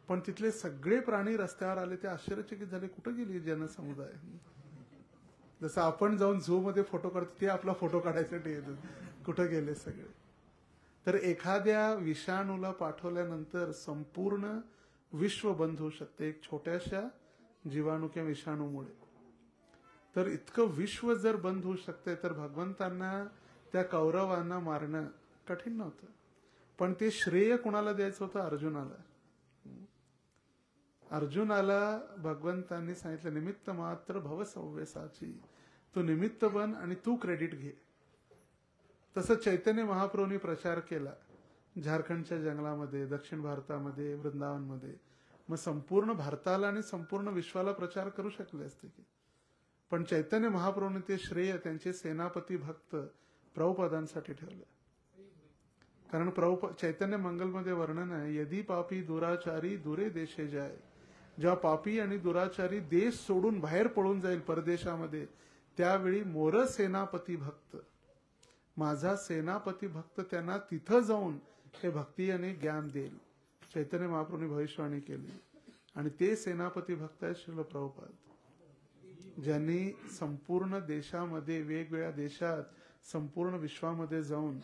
पण तिथले सगळे प्राणी रस्त्यावर आले. ते आश्चर्यचकित झाले, कुठे गेली जनसमुदाय? जसं आपण जाऊन झू मध्ये फोटो काढतो, ते आपला फोटो काढायसाठी येतात, कुठे गेले सगळे? तर एखाद्या विषाणूला पाठवल्यानंतर संपूर्ण विश्व बंद होऊ शकते, एक छोट्याशा जीवाणू किंवा विषाणूमुळे. तर इतकं विश्व जर बंद होऊ शकते, तर भगवंतांना त्या कौरवांना मारणं कठीण नव्हतं. पण ते श्रेय कुणाला द्यायचं होतं? अर्जुनाला. अर्जुनाला भगवंतांनी सांगितलं, निमित्त मात्र भव सव्यसाची, तू निमित्त बन आणि तू क्रेडिट घे. तसं चैतन्य महाप्रभूंनी प्रचार केला झारखंडच्या जंगलामध्ये, दक्षिण भारतामध्ये, वृंदावनमध्ये. मग संपूर्ण भारताला आणि संपूर्ण विश्वाला प्रचार करू शकले असते की, पण चैतन्य महाप्रभूंनी ते श्रेय त्यांचे सेनापती भक्त प्रभुपादांसाठी ठेवलं. कारण चैतन्य मंगलमध्ये वर्णन आहे, यदी पापी दुराचारी दुरे देशे जाय. जेव्हा पापी आणि दुराचारी देश सोडून बाहेर पळून जाईल परदेशामध्ये, त्यावेळी मोर सेनापती भक्त, माझा सेनापती भक्त त्यांना तिथं जाऊन हे भक्ती आणि ज्ञान देईल. चैतन्य महाप्रभूंनी भविष्यवाणी केली आणि ते सेनापती भक्त आहेत श्रील प्रभुपाद, ज्यांनी संपूर्ण देशामध्ये, वेगवेगळ्या देशात, संपूर्ण विश्वामध्ये जाऊन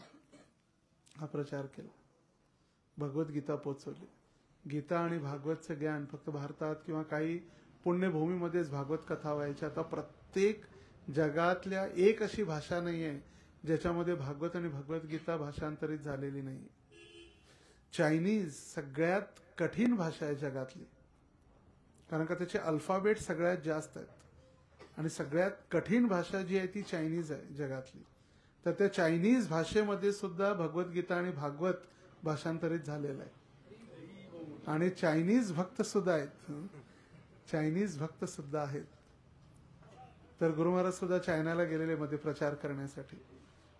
हा प्रचार केला, भगवद्गीता पोचवली. गीता आणि भागवतचं ज्ञान फक्त भारतात किंवा काही पुण्यभूमीमध्येच भागवत कथा व्हायच्या. आता प्रत्येक जगातल्या एक अशी भाषा नाहीये ज्याच्यामध्ये भागवत आणि भगवद्गीता भाषांतरित झालेली नाही. चायनीज सगळ्यात कठीण भाषा आहे जगातली, कारण का त्याचे अल्फाबेट सगळ्यात जास्त आहेत आणि सगळ्यात कठीण भाषा जी आहे ती चायनीज आहे जगातली. तर त्या चायनीज भाषेमध्ये सुद्धा भगवद्गीता आणि भागवत भाषांतरित झालेलं आहे आणि चायनीज भक्त सुद्धा आहेत. चायनीज भक्त सुद्धा आहेत. तर गुरु महाराज सुद्धा चायनाला गेलेले मध्ये प्रचार करण्यासाठी,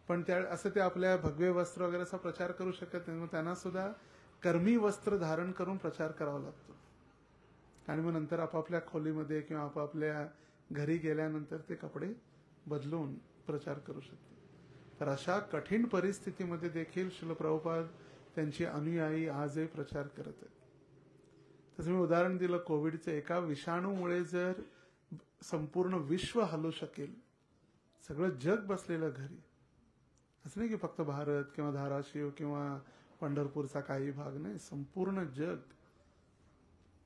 पण त्या असं ते आपल्या भगवे वस्त्र वगैरे असा प्रचार करू शकत नाही. मग त्यांना सुद्धा कर्मी वस्त्र धारण करून प्रचार करावा लागतो आणि मग नंतर आपापल्या खोलीमध्ये किंवा आपापल्या घरी गेल्यानंतर ते कपडे बदलून प्रचार करू शकतात. तर अशा कठीण परिस्थितीमध्ये देखील श्रील प्रभुपाद त्यांची अनुयायी आजही प्रचार करत आहेत. तसं मी उदाहरण दिलं कोविडचं. एका विषाणूमुळे जर संपूर्ण विश्व हलू शकेल, सगळं जग बसलेलं घरी, असं नाही की फक्त भारत किंवा धाराशिव किंवा पंढरपूरचा काही भाग नाही, संपूर्ण जग.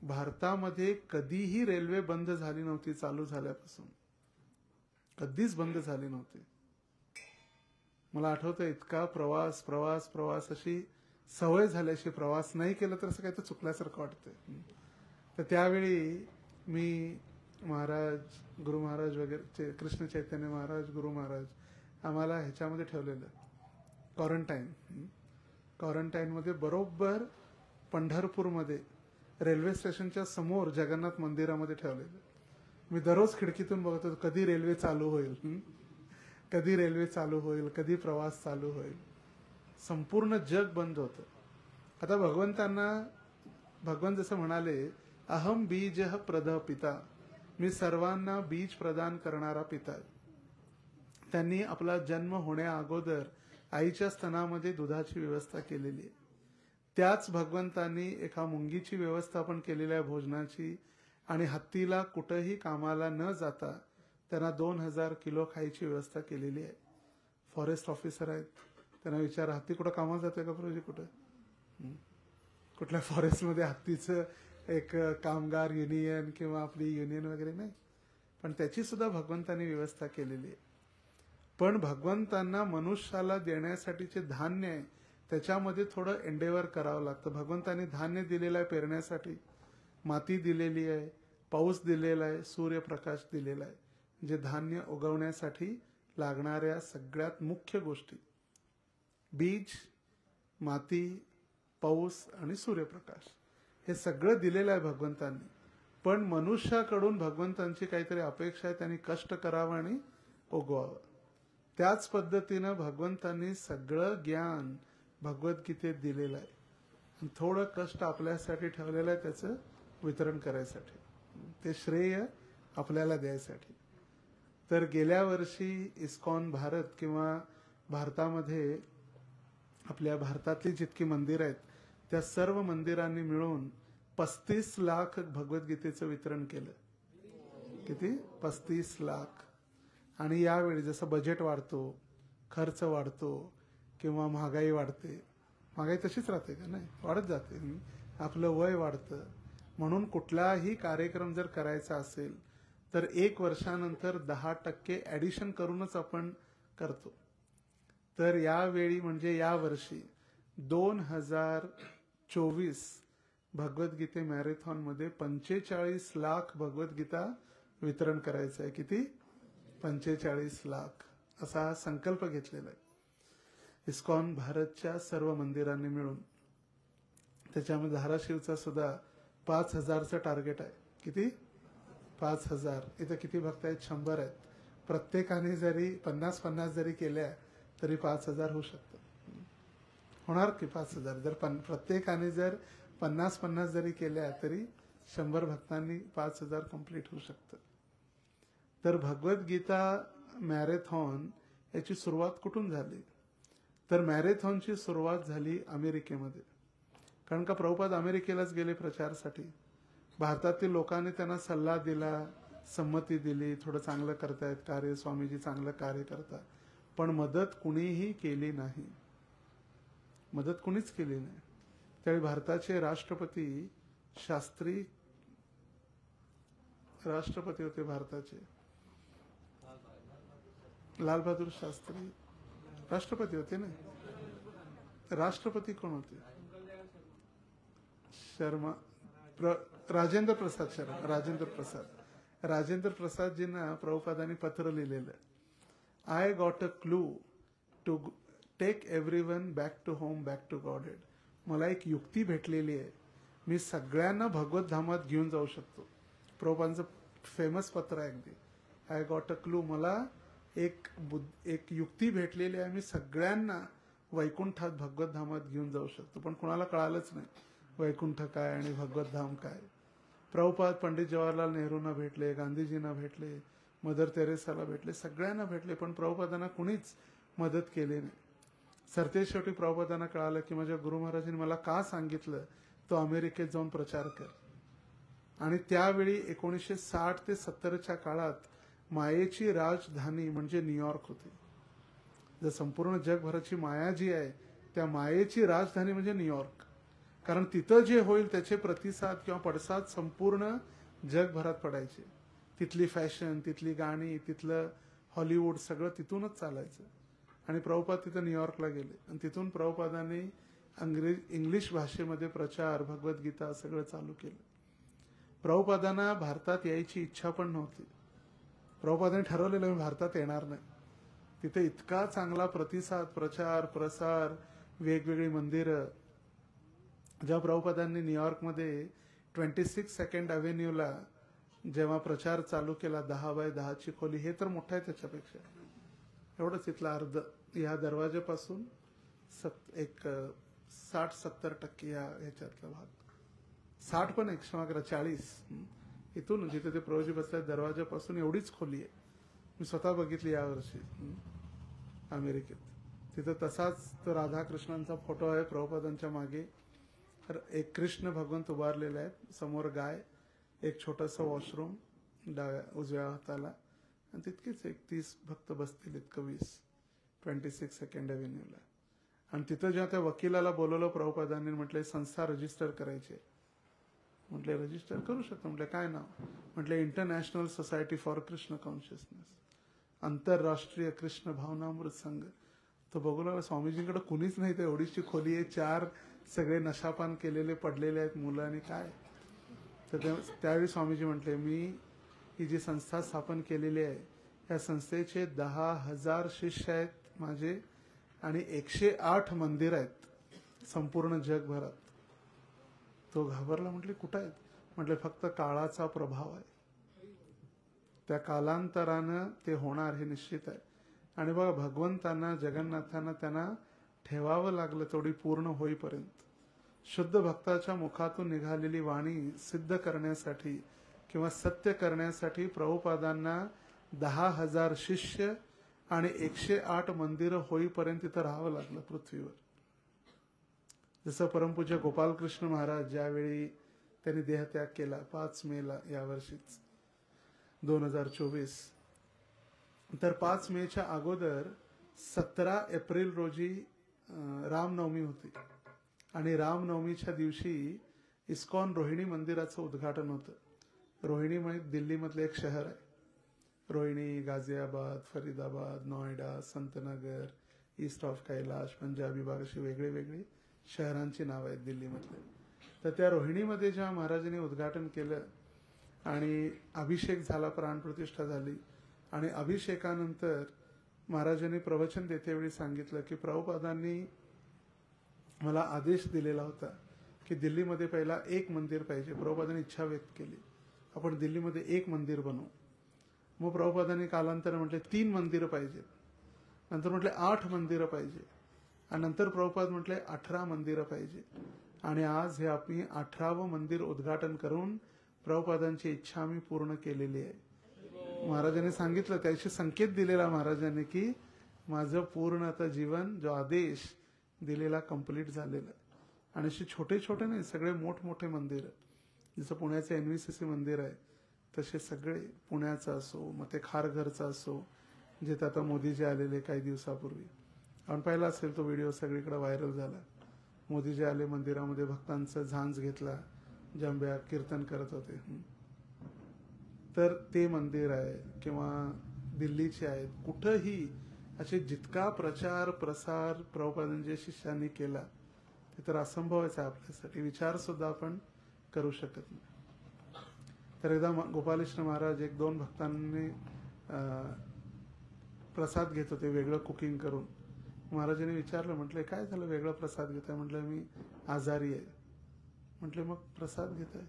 भारतामध्ये कधीही रेल्वे बंद झाली नव्हती चालू झाल्यापासून, कधीच बंद झाली नव्हती. मला आठवतं इतका प्रवास प्रवास प्रवास अशी सवय झाल्याशी प्रवास नाही केला तर असं काही तर चुकल्यासारखं वाटतंय. तर त्यावेळी मी महाराज, गुरु महाराज वगैरे, कृष्ण चैतन्य महाराज, गुरु महाराज आम्हाला ह्याच्यामध्ये ठेवलेलं क्वारंटाईनमध्ये बरोबर पंढरपूरमध्ये रेल्वे स्टेशनच्या समोर जगन्नाथ मंदिरामध्ये ठेवलेलं. मी दररोज खिडकीतून बघत होतो कधी रेल्वे चालू होईल, कधी रेल्वे चालू होईल, कधी प्रवास चालू होईल. संपूर्ण जग बंद होतं. आता भगवान जसं म्हणाले, अहम बीज प्रद पिता, मी सर्वांना बीज प्रदान करणारा पिता. त्यांनी आपला जन्म होण्या अगोदर आईच्या स्तनामध्ये दुधाची व्यवस्था केलेली आहे. त्याच भगवंतांनी एका मुंगीची व्यवस्था पण केलेली आहे भोजनाची, आणि हत्तीला कुठेही कामाला न जाता त्यांना 2000 किलो खायची व्यवस्था केलेली आहे. फॉरेस्ट ऑफिसर आहेत, त्यांना विचारा हत्ती कुठं कामाला जातोय का प्रभूजी? कुठं कुठल्या फॉरेस्टमध्ये हत्तीचं एक कामगार युनियन किंवा आपली युनियन वगैरे नाही, पण त्याची सुद्धा भगवंतांनी व्यवस्था केलेली आहे. पण भगवंतांना मनुष्याला देण्यासाठीचे धान्य आहे, त्याच्यामध्ये थोडं एंडेवर करावं लागतं. भगवंतांनी धान्य दिलेलं आहे पेरण्यासाठी, माती दिलेली आहे, पाऊस दिलेला आहे, सूर्यप्रकाश दिलेला आहे. जे धान्य उगवण्यासाठी लागणाऱ्या सगळ्यात मुख्य गोष्टी, बीज, माती, पाऊस आणि सूर्यप्रकाश, हे सगळं दिलेलं आहे भगवंतांनी. पण मनुष्याकडून भगवंतांची काहीतरी अपेक्षा आहे, त्यांनी कष्ट करावं आणि उगवावं. त्याच पद्धतीनं भगवंतांनी सगळं ज्ञान भगवद्गीतेत दिलेलं आहे. थोडं कष्ट आपल्यासाठी ठेवलेलं आहे त्याचं वितरण करायसाठी, ते श्रेय आपल्याला द्यायसाठी. तर गेल्या वर्षी इस्कॉन भारत किंवा भारतामध्ये आपल्या भारतातली जितकी मंदिरं आहेत त्या सर्व मंदिरांनी मिळून 35 लाख भगवद्गीतेचं वितरण केलं. किती? 35 लाख. आणि यावेळी जसं बजेट वाढतो, खर्च वाढतो किंवा महागाई वाढते, महागाई तशीच राहते का? नाही, वाढत जाते. आपलं वय वाढतं, म्हणून कुठलाही कार्यक्रम जर करायचा असेल तर 1 वर्षानंतर 10% ऍडिशन करूनच आपण करतो. तर यावेळी म्हणजे यावर्षी 2024 भगवद्गीते मॅरेथॉनमध्ये 45 लाख भगवद्गीता वितरण करायचं आहे. किती? 45 लाख असा हा संकल्प घेतलेला आहे इस्कॉन भारतच्या सर्व मंदिरांनी मिळून. त्याच्यामध्ये धाराशिवचा सुद्धा 5000चं टार्गेट आहे. किती? 5000. इथं किती भक्त आहेत? 100 आहेत. प्रत्येकाने जरी 50-50 जरी केल्या तरी 5000 होऊ शकतं. होणार की 5000? जर प्रत्येकाने जर 50-50 जरी केल्या तरी 100 भक्तांनी 5000 कंप्लीट होऊ शकतं. तर भगवद्गीता मॅरेथॉन याची सुरुवात कुठून झाली? तर मॅरेथॉनची सुरुवात झाली अमेरिकेमध्ये. कारण का प्रभुपाद अमेरिकेलाच गेले प्रचारासाठी. भारतातील लोकांनी त्यांना सल्ला दिला, संमती दिली, थोडं चांगलं करतायत कार्य, स्वामीजी चांगलं कार्य करतात, पण मदत कुणीही केली नाही. मदत कुणीच केली नाही. त्यावेळी भारताचे राष्ट्रपती शास्त्री, राष्ट्रपती होते भारताचे लालबहादूर शास्त्री, राष्ट्रपती होते ना. राष्ट्रपती कोण होते? शर्मा, राजेंद्र प्रसाद शर्मा, राजेंद्र प्रसादजींना प्रभुपादांनी पत्र लिहिलेलं, I got a clue to take everyone back to home, back to Godhead. मला एक युक्ती भेटलेली आहे, मी सगळ्यांना भगवत धामात घेऊन जाऊ शकतो. प्रभुपादांचं फेमस पत्र आहे अगदी, आय गॉट अ क्लू. मला एक युक्ती भेटलेली आहे, मी सगळ्यांना वैकुंठात भगवत धामात घेऊन जाऊ शकतो. पण कुणाला कळालंच नाही वैकुंठ काय आणि भगवत धाम काय. प्रभुपाद पंडित जवाहरलाल नेहरूंना भेटले, गांधीजींना भेटले, मदर तेरेसाला भेटले, सगळ्यांना भेटले, पण प्रभुपादांना कुणीच मदत केली नाही. सरतेशेवटी प्रभुपादांना कळालं की माझ्या गुरु महाराजांनी मला का सांगितलं, तो अमेरिकेत जाऊन प्रचार कर. आणि त्यावेळी 1960 ते 70च्या काळात मायेची राजधानी म्हणजे न्यूयॉर्क होती. जर संपूर्ण जगभराची माया जी आहे, त्या मायेची राजधानी म्हणजे न्यूयॉर्क. कारण तिथं जे होईल त्याचे प्रतिसाद किंवा पडसाद संपूर्ण जगभरात पडायचे. तिथली फॅशन, तिथली गाणी, तिथलं हॉलिवूड सगळं तिथूनच चालायचं. आणि प्रभुपाद तिथं न्यूयॉर्कला गेले आणि तिथून प्रभुपादांनी इंग्लिश भाषेमध्ये प्रचार, भगवद्गीता सगळं चालू केलं. प्रभुपादांना भारतात यायची इच्छा पण नव्हती. प्रभुपादांनी ठरवलेलं मी भारतात येणार नाही. तिथे इतका चांगला प्रतिसाद, प्रचार, प्रसार, वेगवेगळी मंदिरं. जेव्हा प्रभुपादांनी न्यूयॉर्कमध्ये 26 सेकंड अव्हेन्यूला जेव्हा प्रचार चालू केला, 10 बाय 10ची खोली, हे तर मोठं आहे त्याच्यापेक्षा, एवढंच इथलं अर्ध, या दरवाजेपासून एक 60-70% ह्याच्यातला भाग, 60 पण 140 इथून जिथे ते प्रभूजी बसल्या दरवाजापासून एवढीच खोली आहे. मी स्वतः बघितली यावर्षी अमेरिकेत. तिथं तसाच तो राधाकृष्णांचा फोटो आहे प्रभुपादांच्या मागे. एक कृष्ण भगवंत उभारलेले आहेत, समोर गाय, एक छोटंसं वॉशरूम उजव्या हाताला, आणि तितकीच 30 भक्त बसतील, इतकं 26 सेकंड अव्हेन्यूला. आणि तिथं जेव्हा त्या वकिलाला बोलवलं प्रभुपादांनी, म्हटले संस्था रजिस्टर करायची. म्हटले रजिस्टर करू शकतो. म्हटले काय नाव? म्हटले international society for Krishna consciousness, आंतरराष्ट्रीय कृष्ण भावनामृत संघ. तो बघू लागला, स्वामीजींकडे कुणीच नाही, तर एवढीची खोली आहे, 4 सगळे नशापान केलेले पडलेले आहेत मुलं, आणि काय. तर त्यावेळी स्वामीजी म्हटले, मी ही जी संस्था स्थापन केलेली आहे, या संस्थेचे 10,000 शिष्य आहेत माझे, आणि 108 मंदिर आहेत संपूर्ण जगभरात. तो घाबरला. म्हटले कुठं आहेत? म्हटले फक्त काळाचा प्रभाव आहे, त्या कालांतरानं ते होणार हे निश्चित आहे. आणि बघा, भगवंतांना, जगन्नाथांना त्यांना ठेवावं लागलं तेवढी पूर्ण होईपर्यंत. शुद्ध भक्ताच्या मुखातून निघालेली वाणी सिद्ध करण्यासाठी किंवा सत्य करण्यासाठी प्रभुपादांना 10,000 शिष्य आणि 108 मंदिरं होईपर्यंत तिथं राहावं लागलं पृथ्वीवर. जसं परमपूज्य गोपालकृष्ण महाराज ज्यावेळी त्यांनी देहत्याग केला 5 मेला यावर्षीच 2024, तर 5 मेच्या अगोदर 17 एप्रिल रोजी रामनवमी होती. आणि रामनवमीच्या दिवशी इस्कॉन रोहिणी मंदिराचं उद्घाटन होतं. रोहिणी म्हणजे दिल्लीमधलं एक शहर आहे. रोहिणी, गाझियाबाद, फरीदाबाद, नोएडा, संतनगर, ईस्ट ऑफ कैलाश, पंजाबी विभाग, अशी वेगळी वेगळी शहरांची नाव आहेत दिल्लीमधले. तर त्या रोहिणीमध्ये जेव्हा महाराजांनी उद्घाटन केलं आणि अभिषेक झाला, प्राणप्रतिष्ठा झाली, आणि अभिषेकानंतर महाराजांनी प्रवचन देतेवेळी सांगितलं की प्रभुपादांनी मला आदेश दिलेला होता की दिल्लीमध्ये पहिला 1 मंदिर पाहिजे. प्रभुपादांनी इच्छा व्यक्त केली, आपण दिल्लीमध्ये 1 मंदिर बनवू. मग प्रभुपादांनी कालांतर म्हटले 3 मंदिरं पाहिजेत, नंतर म्हटले 8 मंदिरं पाहिजे, आणि नंतर प्रभुपाद म्हटले 18 मंदिरं पाहिजे. आणि आज हे आम्ही 18वं मंदिर उद्घाटन करून प्रभुपादांची इच्छा आम्ही पूर्ण केलेली आहे. महाराजांनी सांगितलं, त्याशी संकेत दिलेला महाराजांनी की माझं पूर्ण आता जीवन, जो आदेश दिलेला कंप्लीट झालेला. आणि असे छोटे छोटे नाही, सगळे मोठमोठे मंदिर, जसं पुण्याचे NVCC मंदिर आहे तसे सगळे, पुण्याचं असो, मग ते खारघरचं असो, जिथे आता मोदीजी आलेले काही दिवसापूर्वी, आपण पाहिला असेल तो व्हिडिओ, सगळीकडे व्हायरल झाला. मोदीजी आले मंदिरामध्ये, भक्तांचा झांज घेतला, जंब्या कीर्तन करत होते. तर ते मंदिर आहे किंवा दिल्लीचे आहेत, कुठंही असे जितका प्रचार प्रसार प्रभुपादांच्या शिष्यांनी केला ते तर असंभवच आहे आपल्यासाठी, विचार सुद्धा आपण करू शकत नाही. तर एकदा गोपालकृष्ण महाराज 1-2 भक्तांनी प्रसाद घेत होते वेगळं कुकिंग करून. महाराजांनी विचारलं, म्हटलं काय झालं वेगळा प्रसाद घेताय? म्हटलं मी आजारी आहे. म्हटले मग प्रसाद घेताय?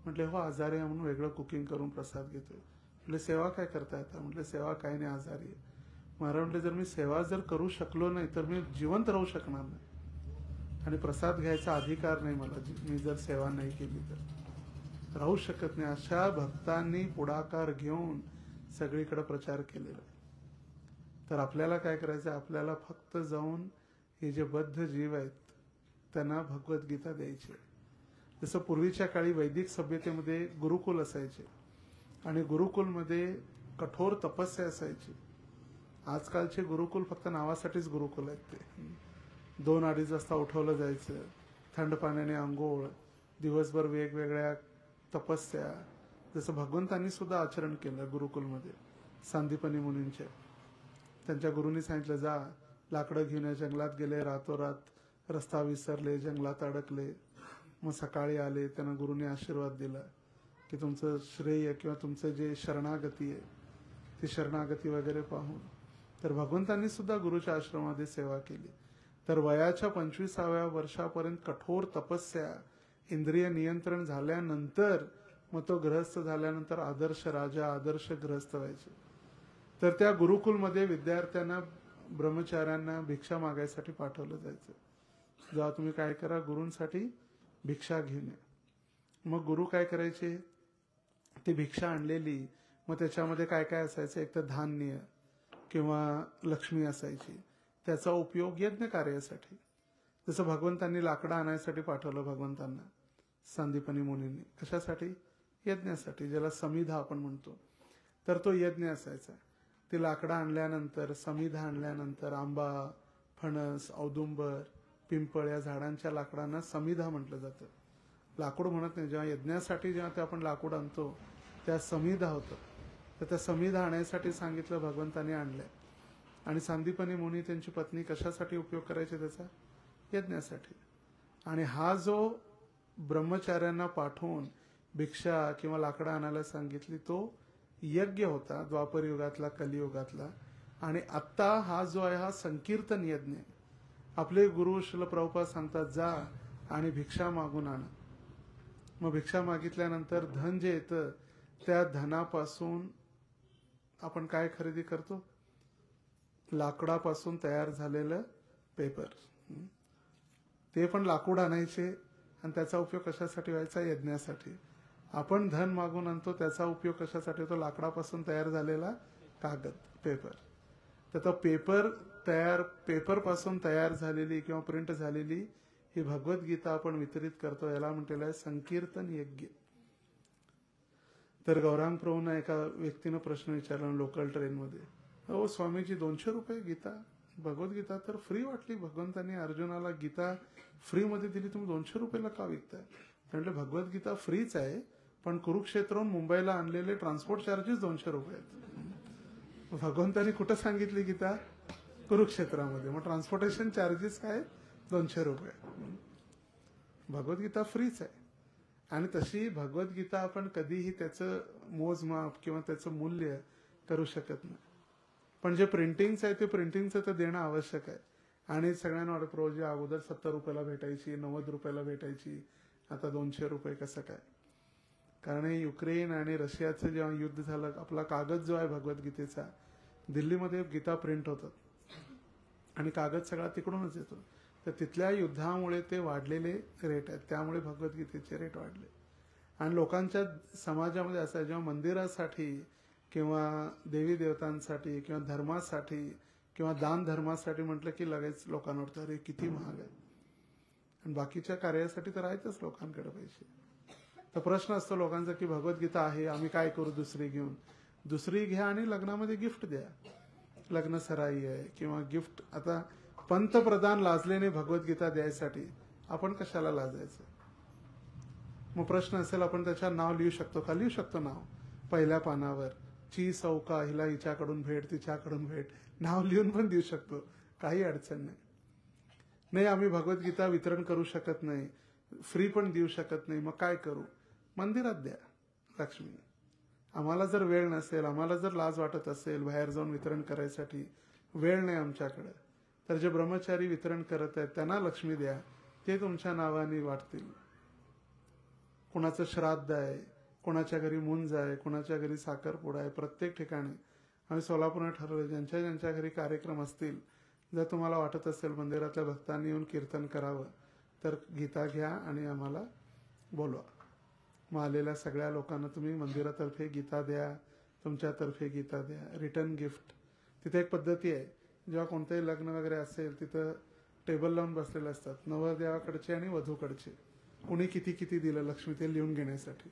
म्हटले हो आजारी आहे म्हणून वेगळं कुकिंग करून प्रसाद घेतोय. म्हटले सेवा काय करता येतं? म्हटले सेवा काही नाही, आजारी आहे. महाराज म्हटले जर मी सेवा जर करू शकलो नाही तर मी जिवंत राहू शकणार नाही, आणि प्रसाद घ्यायचा अधिकार नाही मला, मी जर सेवा नाही केली तर राहू शकत नाही. अशा भक्तांनी पुढाकार घेऊन सगळीकडे प्रचार केलेला आहे. तर आपल्याला काय करायचं? आपल्याला फक्त जाऊन हे जे बद्ध जीव आहेत त्यांना भगवद्गीता द्यायची. जसं पूर्वीच्या काळी वैदिक सभ्यतेमध्ये गुरुकुल असायचे आणि गुरुकुलमध्ये कठोर तपस्या असायची. आजकालचे गुरुकुल फक्त नावासाठीच गुरुकुल आहेत. ते 2-2:30 वाजता उठवलं जायचं, थंड पाण्याने आंघोळ, दिवसभर वेगवेगळ्या तपस्या, जसं भगवंतांनी सुद्धा आचरण केलं गुरुकुलमध्ये. सांदीपनी मुनींच्या, त्यांच्या गुरुंनी सांगितलं जा लाकडं घेऊन या. जंगलात गेले, रातोरात रस्ता विसरले, जंगलात अडकले, मग सकाळी आले, त्यांना गुरुंनी आशीर्वाद दिला की तुमचं श्रेय किंवा तुमचं जे शरणागती आहे ती शरणागती वगैरे पाहून. तर भगवंतांनी सुद्धा गुरुच्या आश्रमामध्ये सेवा केली. तर वयाच्या 25व्या वर्षापर्यंत कठोर तपस्या, इंद्रिय नियंत्रण झाल्यानंतर मग तो गृहस्थ झाल्यानंतर आदर्श राजा, आदर्श गृहस्थ व्हायचे. तर त्या गुरुकुलमध्ये विद्यार्थ्यांना, ब्रह्मचार्यांना भिक्षा मागायसाठी पाठवलं जायचं. जेव्हा तुम्ही काय करा, गुरूंसाठी भिक्षा घेऊन या. मग गुरु काय करायचे, ती भिक्षा आणलेली, मग त्याच्यामध्ये काय काय असायचं, एक तर धान्य किंवा लक्ष्मी असायची, त्याचा उपयोग यज्ञ कार्यासाठी. जसं भगवंतांनी लाकडं आणायसाठी पाठवलं भगवंतांना सांदीपनी मुनींनी, कशासाठी? यज्ञासाठी, ज्याला समिधा आपण म्हणतो. तर तो यज्ञ असायचा. ती लाकडं आणल्यानंतर, समिधा आणल्यानंतर, आंबा, फणस, औदुंबर, पिंपळ या झाडांच्या लाकडांना समिधा म्हटलं जातं. लाकूड म्हणत नाही. जेव्हा यज्ञासाठी जेव्हा ते आपण लाकूड आणतो त्या समिधा होतं. तर त्या समिधा आणण्यासाठी सांगितलं, भगवंतांनी आणलंय. आणि सांदीपनी मुनी त्यांची पत्नी कशासाठी उपयोग करायचे त्याचा? यज्ञासाठी. आणि हा जो ब्रह्मचार्यांना पाठवून भिक्षा किंवा लाकडं आणायला सांगितली तो यज्ञ होता द्वापर युगातला, कलियुगातला. आणि आत्ता हा जो आहे हा संकीर्तन यज्ञ. आपले गुरु श्रील प्रभुपाद सांगतात जा आणि भिक्षा मागून आणा. मग भिक्षा मागितल्यानंतर धन जे येतं त्या धनापासून आपण काय खरेदी करतो? लाकडापासून तयार झालेलं पेपर. ते पण लाकूड आणायचे आणि त्याचा उपयोग कशासाठी व्हायचा? यज्ञासाठी. आपण धन मागून आणतो, त्याचा उपयोग कशासाठी होतो? लाकडापासून तयार झालेला कागद, पेपर. तर तो पेपर पासून तयार झालेली किंवा प्रिंट झालेली ही भगवद्गीता आपण वितरित करतो. याला म्हटलेलं आहे संकीर्तन यज्ञ. तर गौरांग प्रभूंना एका व्यक्तीनं प्रश्न विचारला लोकल ट्रेनमध्ये, हो स्वामीजी 200 रुपये गीता, भगवद्गीता तर फ्री वाटली, भगवंतांनी अर्जुनाला गीता फ्री मध्ये दिली, तुम्ही 200 रुपयाला का विकताय? म्हटलं भगवद्गीता फ्रीच आहे, पण कुरुक्षेत्रहून मुंबईला आणलेले ट्रान्सपोर्ट चार्जेस 200 रुपये आहेत. भगवंतांनी कुठं सांगितली गीता? कुरुक्षेत्रामध्ये. मग ट्रान्सपोर्टेशन चार्जेस काय? 200 रुपये. भगवद्गीता फ्रीच आहे. आणि तशी भगवद्गीता आपण कधीही त्याचं मोजमाप किंवा त्याचं मूल्य करू शकत नाही. पण जे प्रिंटिंगचं आहे ते प्रिंटिंगचं तर देणं आवश्यक आहे. आणि सगळ्यांना वाटतं प्रोजी अगोदर 70 रुपयाला भेटायची, 90 रुपयाला भेटायची, आता 200 रुपये कसं काय? कारण हे युक्रेन आणि रशियाचं जेव्हा युद्ध झालं, आपला कागद जो आहे भगवद्गीतेचा, दिल्लीमध्ये गीता प्रिंट होतात आणि कागद सगळा तिकडूनच येतो. तर तिथल्या युद्धामुळे ते वाढलेले रेट आहेत, त्यामुळे भगवद्गीतेचे रेट वाढले. आणि लोकांच्या समाजामध्ये असं आहे, जेव्हा मंदिरासाठी किंवा देवी देवतांसाठी किंवा धर्मासाठी किंवा दान धर्मासाठी म्हटलं की लगेच लोकांना वाटतं अरे किती महाग आहे. आणि बाकीच्या कार्यासाठी तर आहेतच लोकांकडे पैसे. तर प्रश्न असतो लोकांचा की भगवद्गीता आहे, आम्ही काय करू दुसरी घेऊन. दुसरी घ्या आणि लग्नामध्ये गिफ्ट द्या. लग्न सराई आहे किंवा गिफ्ट. आता पंतप्रधान लाजलेने भगवद्गीता द्यायसाठी, आपण कशाला लाजायचं. मग प्रश्न असेल आपण त्याच्यावर नाव लिहू शकतो का? लिहू शकतो नाव पहिल्या पानावर. ची सौका, हिला हिच्याकडून भेट, तिच्याकडून भेट, नाव लिहून पण देऊ शकतो, काही अडचण नाही. नाही आम्ही भगवद्गीता वितरण करू शकत नाही, फ्री पण देऊ शकत नाही, मग काय करू? मंदिरात द्या लक्ष्मी. आम्हाला जर वेळ नसेल, आम्हाला जर लाज वाटत असेल बाहेर जाऊन वितरण करायसाठी, वेळ नाही आमच्याकडे, तर जे ब्रह्मचारी वितरण करत आहेत त्यांना लक्ष्मी द्या, ते तुमच्या नावाने वाटतील. कुणाचं श्राद्ध आहे, कोणाच्या घरी मुंज आहे, कोणाच्या घरी साखरपुडा आहे, प्रत्येक ठिकाणी आम्ही सोलापूरने ठरवलं ज्यांच्या ज्यांच्या घरी कार्यक्रम असतील, जर तुम्हाला वाटत असेल मंदिरातल्या भक्तांनी येऊन कीर्तन करावं तर गीता घ्या आणि आम्हाला बोलवा. मग आलेल्या सगळ्या लोकांना तुम्ही मंदिरातर्फे गीता द्या, तुमच्यातर्फे गीता द्या, रिटर्न गिफ्ट. तिथे एक पद्धती आहे, जेव्हा कोणतंही लग्न वगैरे असेल तिथं टेबल लावून बसलेले असतात, नवरदेवाकडचे आणि वधूकडचे, कुणी किती किती दिलं लक्ष्मी ते लिहून घेण्यासाठी.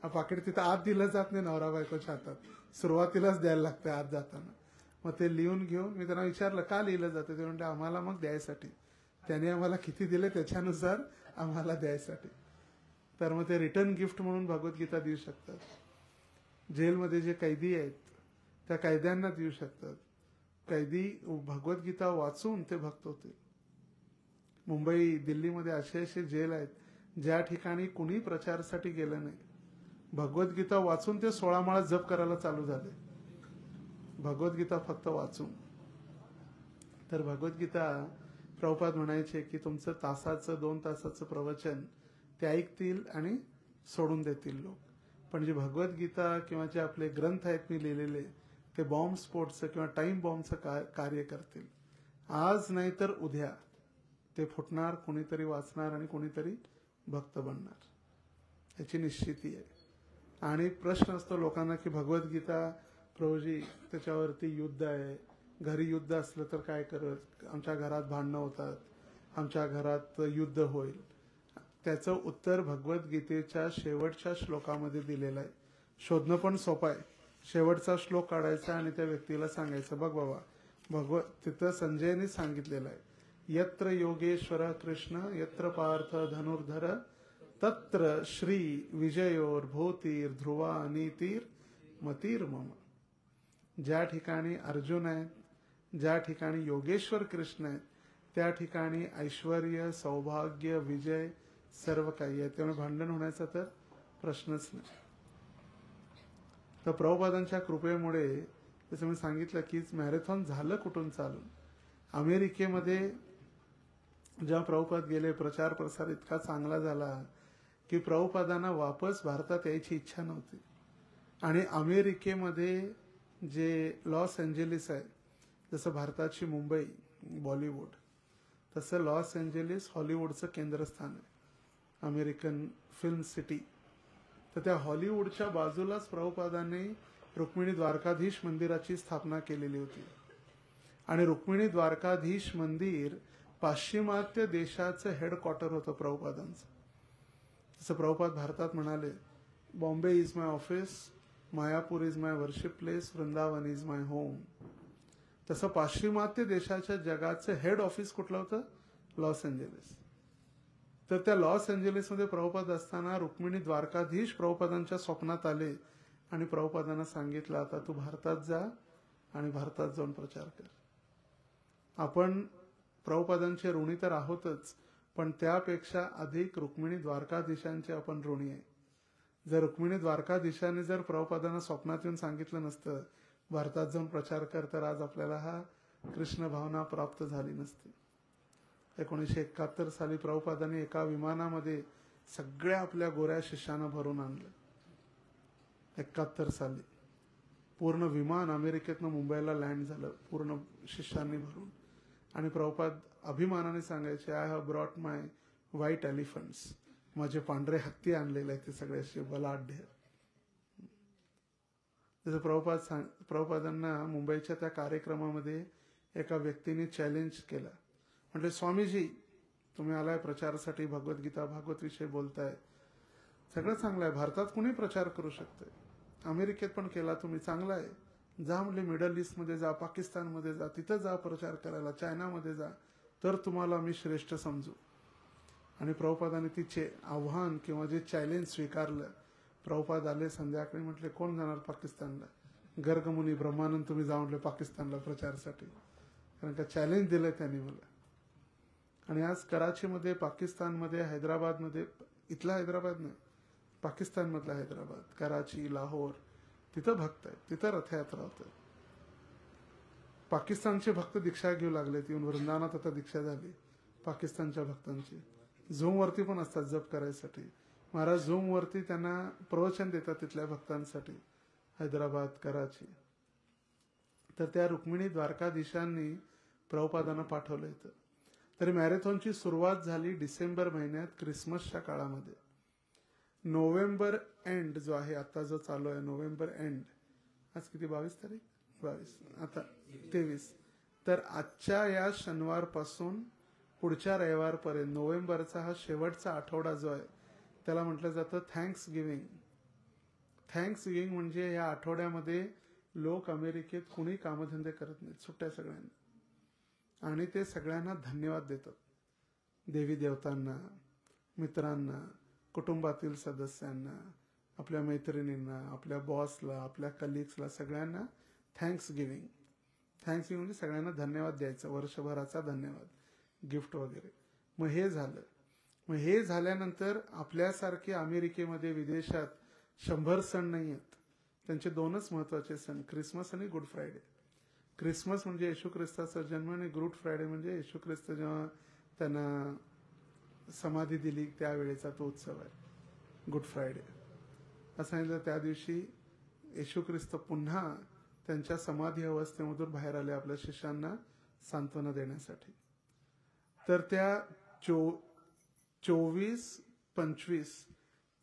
हा पाकिट तिथं आत दिलं जात नाही नवरा बायकोच्या हातात, सुरुवातीलाच द्यायला लागतं आत जाताना. मग ते लिहून घेऊन मी त्यांना विचारलं का लिहिलं जातं, ते म्हणते आम्हाला मग द्यायसाठी, त्याने आम्हाला किती दिले त्याच्यानुसार आम्हाला द्यायसाठी. तर मग ते रिटर्न गिफ्ट म्हणून भगवद्गीता देऊ शकतात. जेलमध्ये जे कैदी आहेत त्या कैद्यांना देऊ शकतात. कैदी भगवद्गीता वाचून ते भक्त होते. मुंबई दिल्लीमध्ये असे जेल आहेत ज्या ठिकाणी कुणी प्रचारासाठी गेलं नाही, भगवद्गीता वाचून ते 16 माळा जप करायला चालू झाले, भगवद्गीता फक्त वाचून. तर भगवद्गीता प्रभुपाद म्हणायचे की तुमचं तासाचं 2 तासाचं प्रवचन ते ऐकतील आणि सोडून देतील लोक, पण जे भगवद्गीता किंवा जे आपले ग्रंथ आहेत मी लिहिलेले ते बॉम्ब स्फोटचं किंवा टाइम बॉम्बचं कार्य करतील. आज नाही तर उद्या ते फुटणार, कोणीतरी वाचणार आणि कोणीतरी भक्त बनणार, याची निश्चिती आहे. आणि प्रश्न असतो लोकांना की भगवद्गीता प्रभूजी त्याच्यावरती युद्ध आहे, घरी युद्ध असलं तर काय करत, आमच्या घरात भांडणं होतात, आमच्या घरात युद्ध होईल. त्याचं उत्तर भगवद्गीतेच्या शेवटच्या श्लोकामध्ये दिलेलं आहे. शोधणं पण सोपं आहे. शेवटचा श्लोक काढायचा आणि त्या व्यक्तीला सांगायचं बघ बाबा तिथं संजयने सांगितलेलं आहे, यत्र योगेश्वर कृष्ण यत्र पार्थ धनुर्धर तत्र श्री विजयोर भूतीर ध्रुवा नीतीर मतीर मम. ज्या ठिकाणी अर्जुन आहेत, ज्या ठिकाणी योगेश्वर कृष्ण आहेत, त्या ठिकाणी ऐश्वर्य, सौभाग्य, विजय सर्व काही आहे. त्यामुळे भांडण होण्याचा तर प्रश्नच नाही. तर प्रभुपादांच्या कृपेमुळे जसं मी सांगितलं की मॅरेथॉन झालं कुठून चालून. अमेरिकेमध्ये जेव्हा प्रभुपाद गेले, प्रचार प्रसार इतका चांगला झाला की प्रभुपादांना वापस भारतात यायची इच्छा नव्हती. आणि अमेरिकेमध्ये जे लॉस एंजेलिस आहे, जसं भारताची मुंबई बॉलिवूड, तसं लॉस एंजेलिस हॉलिवूडचं केंद्रस्थान आहे, अमेरिकन फिल्म सिटी. तर त्या हॉलिवूडच्या बाजूलाच प्रभुपादांनी रुक्मिणी द्वारकाधीश मंदिराची स्थापना केलेली होती. आणि रुक्मिणी द्वारकाधीश मंदिर पाश्चिमात्य देशाचं हेडक्वार्टर होतं प्रभुपादांचं. जसं प्रभुपाद भारतात म्हणाले, Bombay is my office, Mayapur is my worship place, Vrindavan is my home. तसं पाश्चिमात्य देशाच्या जगाचं हेड ऑफिस कुठलं होतं? Los Angeles. तर त्या लॉस एंजेलिसमध्ये प्रभुपाद असताना रुक्मिणी द्वारकाधीश प्रभुपादांच्या स्वप्नात आले आणि प्रभुपादांना सांगितलं आता तू भारतात जा आणि भारतात जाऊन प्रचार कर. आपण प्रभुपादांचे ऋणी तर आहोतच, पण त्यापेक्षा अधिक रुक्मिणी द्वारकाधीशांचे आपण ऋणी आहे. जर रुक्मिणी द्वारकाधीशाने जर प्रभुपादांना स्वप्नात येऊन सांगितलं नसतं भारतात जाऊन प्रचार कर, तर आज आपल्याला हा कृष्ण भावना प्राप्त झाली नसती. 1971 साली प्रभुपादांनी एका विमानामध्ये सगळ्या आपल्या गोऱ्या शिष्यांना भरून आणलं. 71 साली पूर्ण विमान अमेरिकेतनं मुंबईला लँड झालं पूर्ण शिष्यांनी भरून. आणि प्रभुपाद अभिमानाने सांगायचे, I have brought my white elephants, माझे पांढरे हत्ती आणलेले आहेत ते सगळे असे बलाढ्य. जसं प्रभुपादांना मुंबईच्या त्या कार्यक्रमामध्ये एका व्यक्तीने चॅलेंज केलं, म्हटले स्वामीजी तुम्ही आलाय प्रचारासाठी, भगवद्गीता भागवत विषयी बोलताय, सगळं चांगलं आहे. भारतात कुणी प्रचार करू शकते, अमेरिकेत पण केला तुम्ही, चांगला आहे. जा म्हणजे मिडल ईस्टमध्ये जा, पाकिस्तानमध्ये जा, तिथं जा प्रचार करायला, चायनामध्ये जा, तर तुम्हाला मी श्रेष्ठ समजू. आणि प्रभुपादाने तिचे आव्हान किंवा जे चॅलेंज स्वीकारलं. प्रभुपाद आले संध्याकाळी, म्हटले कोण जाणार पाकिस्तानला? गर्गमुनी ब्रह्मानंद तुम्ही जाऊन म्हटले पाकिस्तानला प्रचारासाठी, कारण का चॅलेंज दिलंय त्यांनी मला. आणि आज कराचीमध्ये, पाकिस्तानमध्ये, हैदराबादमध्ये, इथला हैदराबाद नाही, पाकिस्तानमधला हैदराबाद, कराची, लाहोर, तिथं भक्त आहेत, तिथं रथयात्रा होतं. पाकिस्तानचे भक्त दीक्षा घेऊ लागले, येऊन वृंदावनात आता दीक्षा झाली पाकिस्तानच्या भक्तांची. झूमवरती पण असतात जप करायसाठी. महाराज झूमवरती त्यांना प्रवचन देतात तिथल्या भक्तांसाठी, हैदराबाद, कराची. तर त्या रुक्मिणी द्वारकाधीशांनी प्रभुपादांना पाठवलं इथं. तरी मॅरेथॉनची सुरुवात झाली डिसेंबर महिन्यात, क्रिसमसच्या काळामध्ये. नोव्हेंबर एंड जो आहे आता, जो चालू आहे नोव्हेंबर एंड, आज किती 22 तारीख, 22, आता 23. तर आजच्या या शनिवारपासून पुढच्या रविवारपर्यंत नोव्हेंबरचा हा शेवटचा आठवडा जो आहे, त्याला म्हटलं जातं थँक्स गिव्हिंग. थँक्स गिव्हिंग म्हणजे या आठवड्यामध्ये लोक अमेरिकेत कुणी कामधंदे करत नाहीत, सुट्ट्या सगळ्यांना, आणि ते सगळ्यांना धन्यवाद देतात. देवी देवतांना, मित्रांना, कुटुंबातील सदस्यांना, आपल्या मैत्रिणींना, आपल्या बॉसला, आपल्या कलिग्सला, सगळ्यांना थँक्स गिव्हिंग. थँक्स गिव्हिंग म्हणजे सगळ्यांना धन्यवाद द्यायचा, वर्षभराचा धन्यवाद, गिफ्ट वगैरे. मग हे झालं. मग हे झाल्यानंतर आपल्यासारखे अमेरिकेमध्ये, विदेशात 100 सण नाही आहेत. त्यांचे 2च महत्वाचे सण, क्रिसमस आणि गुड फ्रायडे. क्रिसमस म्हणजे येशू ख्रिस्ताचा जन्म, आणि गुड फ्रायडे म्हणजे येशू ख्रिस्त जेव्हा त्यांना समाधी दिली त्यावेळेचा तो उत्सव आहे, गुड फ्रायडे. असं सांगितलं, त्या दिवशी येशू ख्रिस्त पुन्हा त्यांच्या समाधी अवस्थेमधून बाहेर आले आपल्या शिष्यांना सांत्वना देण्यासाठी. तर त्या 24-25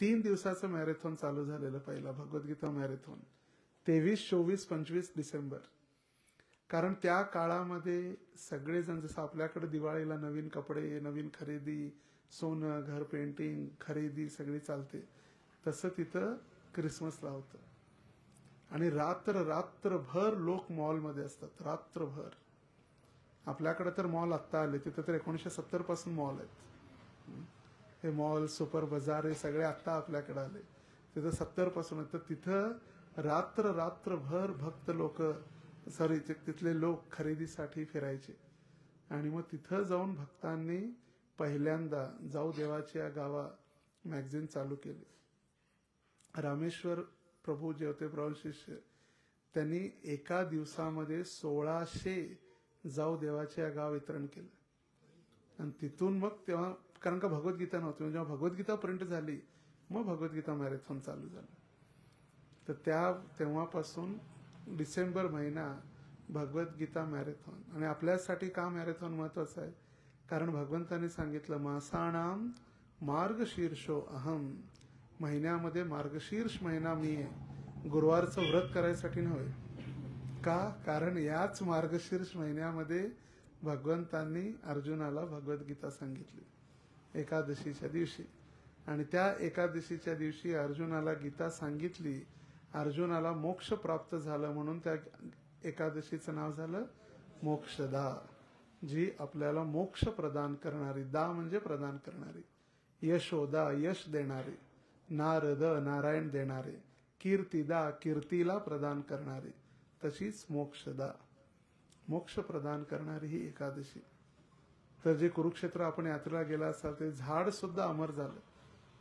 3 दिवसाचं मॅरेथॉन चालू झालेलं, पहिला भगवद्गीता मॅरेथॉन 23, 24, 25 डिसेंबर. कारण त्या काळामध्ये सगळेजण, जसं आपल्याकडे दिवाळीला नवीन कपडे, नवीन खरेदी, सोनं, घर पेंटिंग, खरेदी सगळी चालते, तसं तिथं क्रिसमसला होतं. आणि रात्रभर लोक मॉलमध्ये असतात, रात्रभर. आपल्याकडे तर मॉल आत्ता आले, तिथं तर 1970 पासून मॉल आहेत. हे मॉल, सुपर बाजार, हे सगळे आत्ता आपल्याकडे आले, तिथं 70 पासून. तर तिथं रात्रभर भक्त लोक, तिथले लोक खरेदीसाठी फिरायचे. आणि मग तिथं जाऊन भक्तांनी पहिल्यांदा जाऊ देवाच्या गावा मॅगझिन चालू केली. रामेश्वर प्रभू जे होते, प्रभू शिष्य, त्यांनी एका दिवसामध्ये 1600 जाऊ देवाच्या गाव वितरण केलं. आणि तिथून मग तेव्हा, कारण का भगवद्गीता नव्हती, जेव्हा भगवद्गीता प्रिंट झाली मग भगवद्गीता मॅरेथॉन चालू झालं. तर तेव्हापासून डिसेंबर महिना भगवद्गीता मॅरेथॉन. आणि आपल्यासाठी का मॅरेथॉन महत्वाचं आहे? कारण भगवंतांनी सांगितलं, मासाणाम मार्गशीर्षो अहम, महिन्यामध्ये मार्गशीर्ष महिना मी आहे, गुरुवारचं व्रत करायसाठी नव्हे. का? कारण याच मार्गशीर्ष महिन्यामध्ये भगवंतांनी अर्जुनाला भगवद्गीता सांगितली एकादशीच्या दिवशी. आणि त्या एकादशीच्या दिवशी अर्जुनाला गीता सांगितली, अर्जुनाला मोक्ष प्राप्त झालं, म्हणून त्या एकादशीचं नाव झालं मोक्षदा, जी आपल्याला मोक्ष प्रदान करणारी, दा म्हणजे प्रदान करणारी, यशोदा यश देणारी, नारद नारायण देणारे, कीर्तिदा कीर्तीला प्रदान करणारी, तशीच मोक्षदा, मोक्ष प्रदान करणारी ही एकादशी. तर जे कुरुक्षेत्र आपण यात्रेला गेला असाल, ते झाड सुद्धा अमर झालं.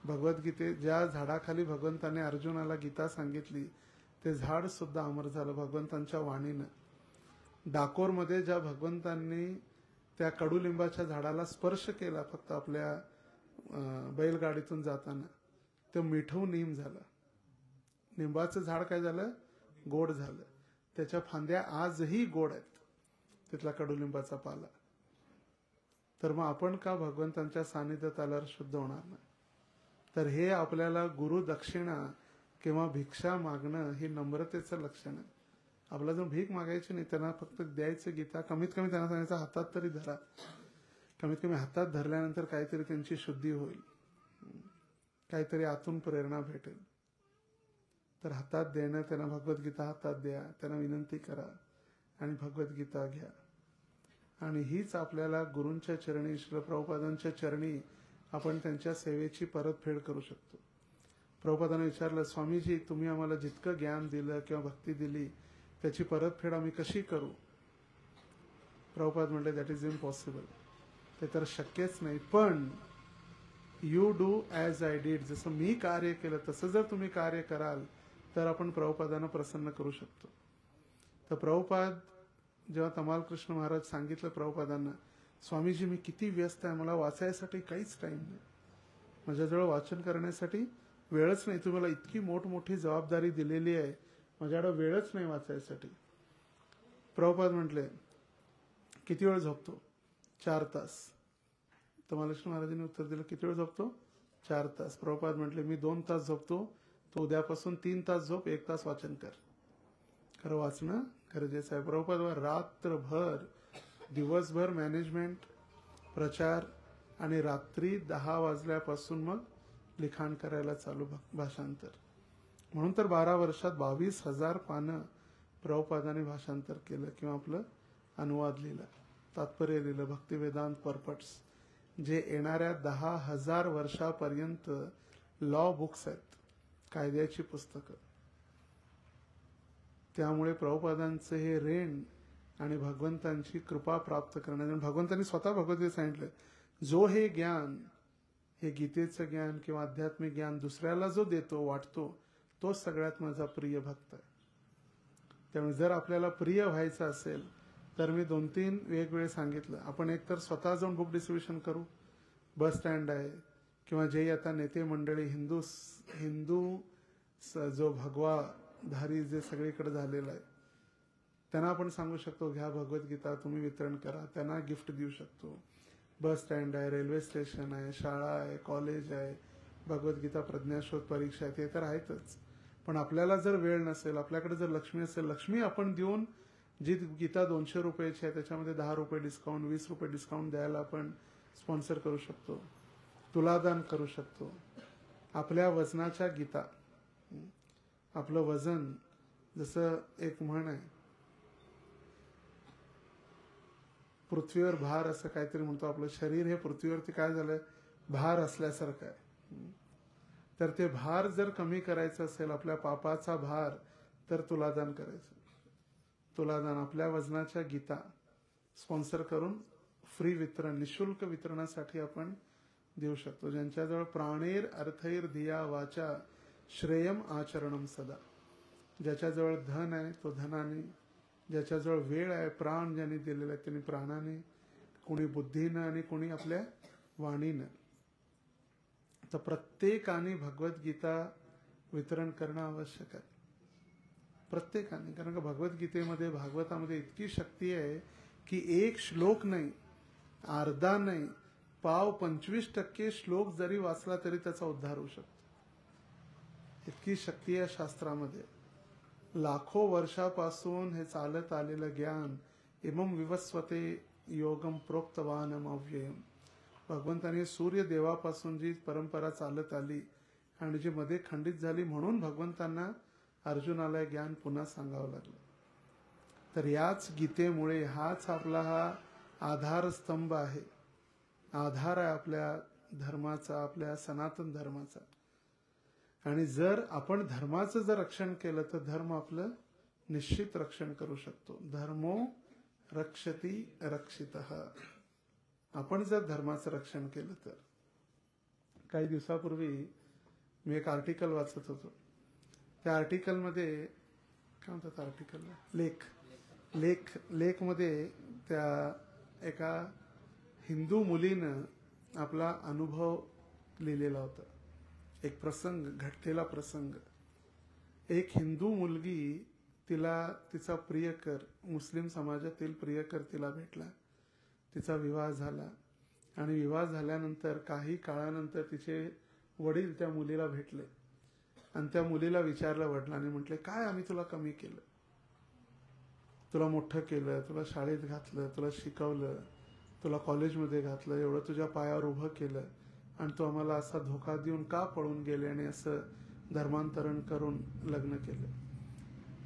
भगवद्गीते ज्या झाडाखाली भगवंताने अर्जुनाला गीता सांगितली, ते झाड सुद्धा अमर झालं भगवंतांच्या वाणीनं. डाकोरमध्ये ज्या भगवंतांनी त्या कडुलिंबाच्या झाडाला स्पर्श केला फक्त आपल्या बैलगाडीतून जाताना, ते मिठू नीम झालं. निंबाचं झाड काय झालं? गोड झालं. त्याच्या फांद्या आजही गोड आहेत, तिथला कडुलिंबाचा पाला. तर मग आपण का भगवंतांच्या सानिध्यात आल्यावर शुद्ध होणार नाही? तर हे आपल्याला गुरु दक्षिणा किंवा भिक्षा मागणं हे नम्रतेचं लक्षण आहे. आपला जर भीक मागायची नाही, त्यांना फक्त द्यायचं गीता, कमीत कमी त्यांना सांगायचं हातात तरी धरा. कमीत कमी हातात धरल्यानंतर काहीतरी त्यांची शुद्धी होईल, काहीतरी आतून प्रेरणा भेटेल. तर हातात देणं, त्यांना भगवद्गीता हातात द्या, त्यांना विनंती करा आणि भगवद्गीता घ्या. आणि हीच आपल्याला गुरूंच्या चरणी, श्रील प्रभुपादांच्या चरणी आपण त्यांच्या सेवेची परतफेड करू शकतो. प्रभुपादांनी विचारलं, स्वामीजी तुम्ही आम्हाला जितकं ज्ञान दिलं किंवा भक्ती दिली त्याची परतफेड आम्ही कशी करू? प्रभुपाद म्हटले, दॅट इज इम्पॉसिबल, ते तर शक्यच नाही. पण you do as I did, जसं मी कार्य केलं तसं जर तुम्ही कार्य कराल तर आपण प्रभुपादांना प्रसन्न करू शकतो. तर प्रभुपाद जेव्हा तमाल कृष्ण महाराज सांगितलं प्रभुपादांना, स्वामीजी मी किती व्यस्त आहे, मला वाचायसाठी काहीच टाईम नाही, माझ्याजवळ वाचन करण्यासाठी वेळच नाही, तुम्हाला इतकी मोठमोठी जबाबदारी दिलेली आहे, माझ्याकडे वेळच नाही वाचायसाठी. प्रभुपाद म्हटले, किती वेळ झोपतो? 4 तास. तमाल कृष्ण महाराजांनी उत्तर दिलं, किती वेळ झोपतो? 4 तास. प्रभुपाद म्हटले, मी 2 तास झोपतो, तो उद्यापासून 3 तास झोप, 1 तास वाचन कर. खरं वाचणं गरजेचं आहे. प्रभुपाद रात्रभर, दिवसभर मॅनेजमेंट, प्रचार आणि रात्री 10 वाजल्यापासून मग लिखाण करायला चालू, भाषांतर. म्हणून तर 12 वर्षात 22,000 पानं प्रभुपादांनी भाषांतर केलं किंवा आपलं अनुवाद लिहिला, तात्पर्य लिहिलं, भक्तिवेदांत पर्पट्स, जे येणाऱ्या 10,000 वर्षापर्यंत लॉ बुक्स आहेत, कायद्याची पुस्तकं. त्यामुळे प्रभुपादांचं हे ऋण आणि भगवंतांची कृपा प्राप्त करण्यात, भगवंतांनी स्वतः भगवद्गीतेत सांगितलं, जो हे ज्ञान, हे गीतेचं ज्ञान किंवा आध्यात्मिक ज्ञान दुसऱ्याला जो देतो, वाटतो, तोच सगळ्यात माझा प्रिय भक्त आहे. त्यामुळे जर आपल्याला प्रिय व्हायचं असेल तर मी 2-3 वेगवेगळे सांगितलं, आपण एकतर स्वतः जाऊन बुक डिस्ट्रीब्युशन करू, बस स्टँड आहे किंवा जे आता नेते मंडळी हिंदू जो भगवा धारी जे सगळीकडे झालेला आहे त्यांना आपण सांगू शकतो, घ्या भगवद्गीता, तुम्ही वितरण करा, त्यांना गिफ्ट देऊ शकतो. बस स्टँड आहे, रेल्वे स्टेशन आहे, शाळा आहे, कॉलेज आहे, भगवद्गीता प्रज्ञाशोध परीक्षा आहे, ते तर आहेतच. पण आपल्याला जर वेळ नसेल, आपल्याकडे जर लक्ष्मी असेल, लक्ष्मी आपण देऊन, जी गीता 200 रुपयाची आहे त्याच्यामध्ये 10 रुपये डिस्काउंट, 20 रुपये डिस्काउंट द्यायला आपण स्पॉन्सर करू शकतो, तुलादान करू शकतो. आपल्या वजनाच्या गीता, आपलं वजन, जसं एक म्हण आहे, पृथ्वीवर भार असं काहीतरी म्हणतो, आपलं शरीर हे पृथ्वीवरती काय झालंय, भार असल्यासारखं आहे. तर ते भार जर कमी करायचं असेल, आपल्या पापाचा भार, तर तुलादान करायचं. तुलादान, आपल्या वजनाच्या गीता स्पॉन्सर करून फ्री वितरण, निशुल्क वितरणासाठी आपण देऊ शकतो. ज्यांच्याजवळ प्राणेर अर्थैर धिया वाचा श्रेयम आचरणम सदा, ज्याच्याजवळ धन आहे तो धनाने, ज्याच्याजवळ वेळ आहे, प्राण ज्यांनी दिलेला आहे त्यांनी प्राणाने, कोणी बुद्धीनं आणि कोणी आपल्या वाणीनं. तर प्रत्येकाने भगवद्गीता वितरण करणं आवश्यक आहे, प्रत्येकाने. कारण का भगवद्गीतेमध्ये, भागवतामध्ये इतकी शक्ती आहे की एक श्लोक नाही, अर्धा नाही, पाव 25% श्लोक जरी वाचला तरी त्याचा उद्धार होऊ शकतो. इतकी शक्ती आहे शास्त्रामध्ये. लाखो वर्षापासून हे चालत आलेलं ज्ञान, इमम विवस्वते योगम प्रोक्तवानम अव्ययम, भगवंताने सूर्यदेवापासून जी परंपरा चालत आली आणि जी मध्ये खंडित झाली, म्हणून भगवंतांना अर्जुनाला ज्ञान पुन्हा सांगावं लागलं. तर याच गीतेमुळे, हाच आपला हा आधारस्तंभ आहे, आधार आहे आपल्या धर्माचा, आपल्या सनातन धर्माचा. आणि जर आपण धर्माचं जर रक्षण केलं तर धर्म आपलं निश्चित रक्षण करू शकतो. धर्मो रक्षती रक्षितः. आपण जर धर्माचं रक्षण केलं तर. काही दिवसापूर्वी मी एक आर्टिकल वाचत होतो. त्या आर्टिकलमध्ये काय म्हणतात आर्टिकलला, लेख मध्ये त्या एका हिंदू मुलीनं आपला अनुभव लिहिलेला होता. एक प्रसंग, घडलेला प्रसंग. एक हिंदू मुलगी, तिचा प्रियकर, मुस्लिम समाजातील प्रियकर तिला भेटला, तिचा विवाह झाला आणि विवाह झाल्यानंतर काही काळानंतर तिचे वडील त्या मुलीला भेटले आणि त्या मुलीला विचारलं वडिलांनी, म्हटले काय आम्ही तुला कमी केलं, तुला मोठं केलं, तुला शाळेत घातलं, तुला शिकवलं, तुला कॉलेजमध्ये घातलं, एवढं तुझ्या पायावर उभं केलं आणि तू आम्हाला असा धोका देऊन का पळून गेले आणि असं धर्मांतरण करून लग्न केलं.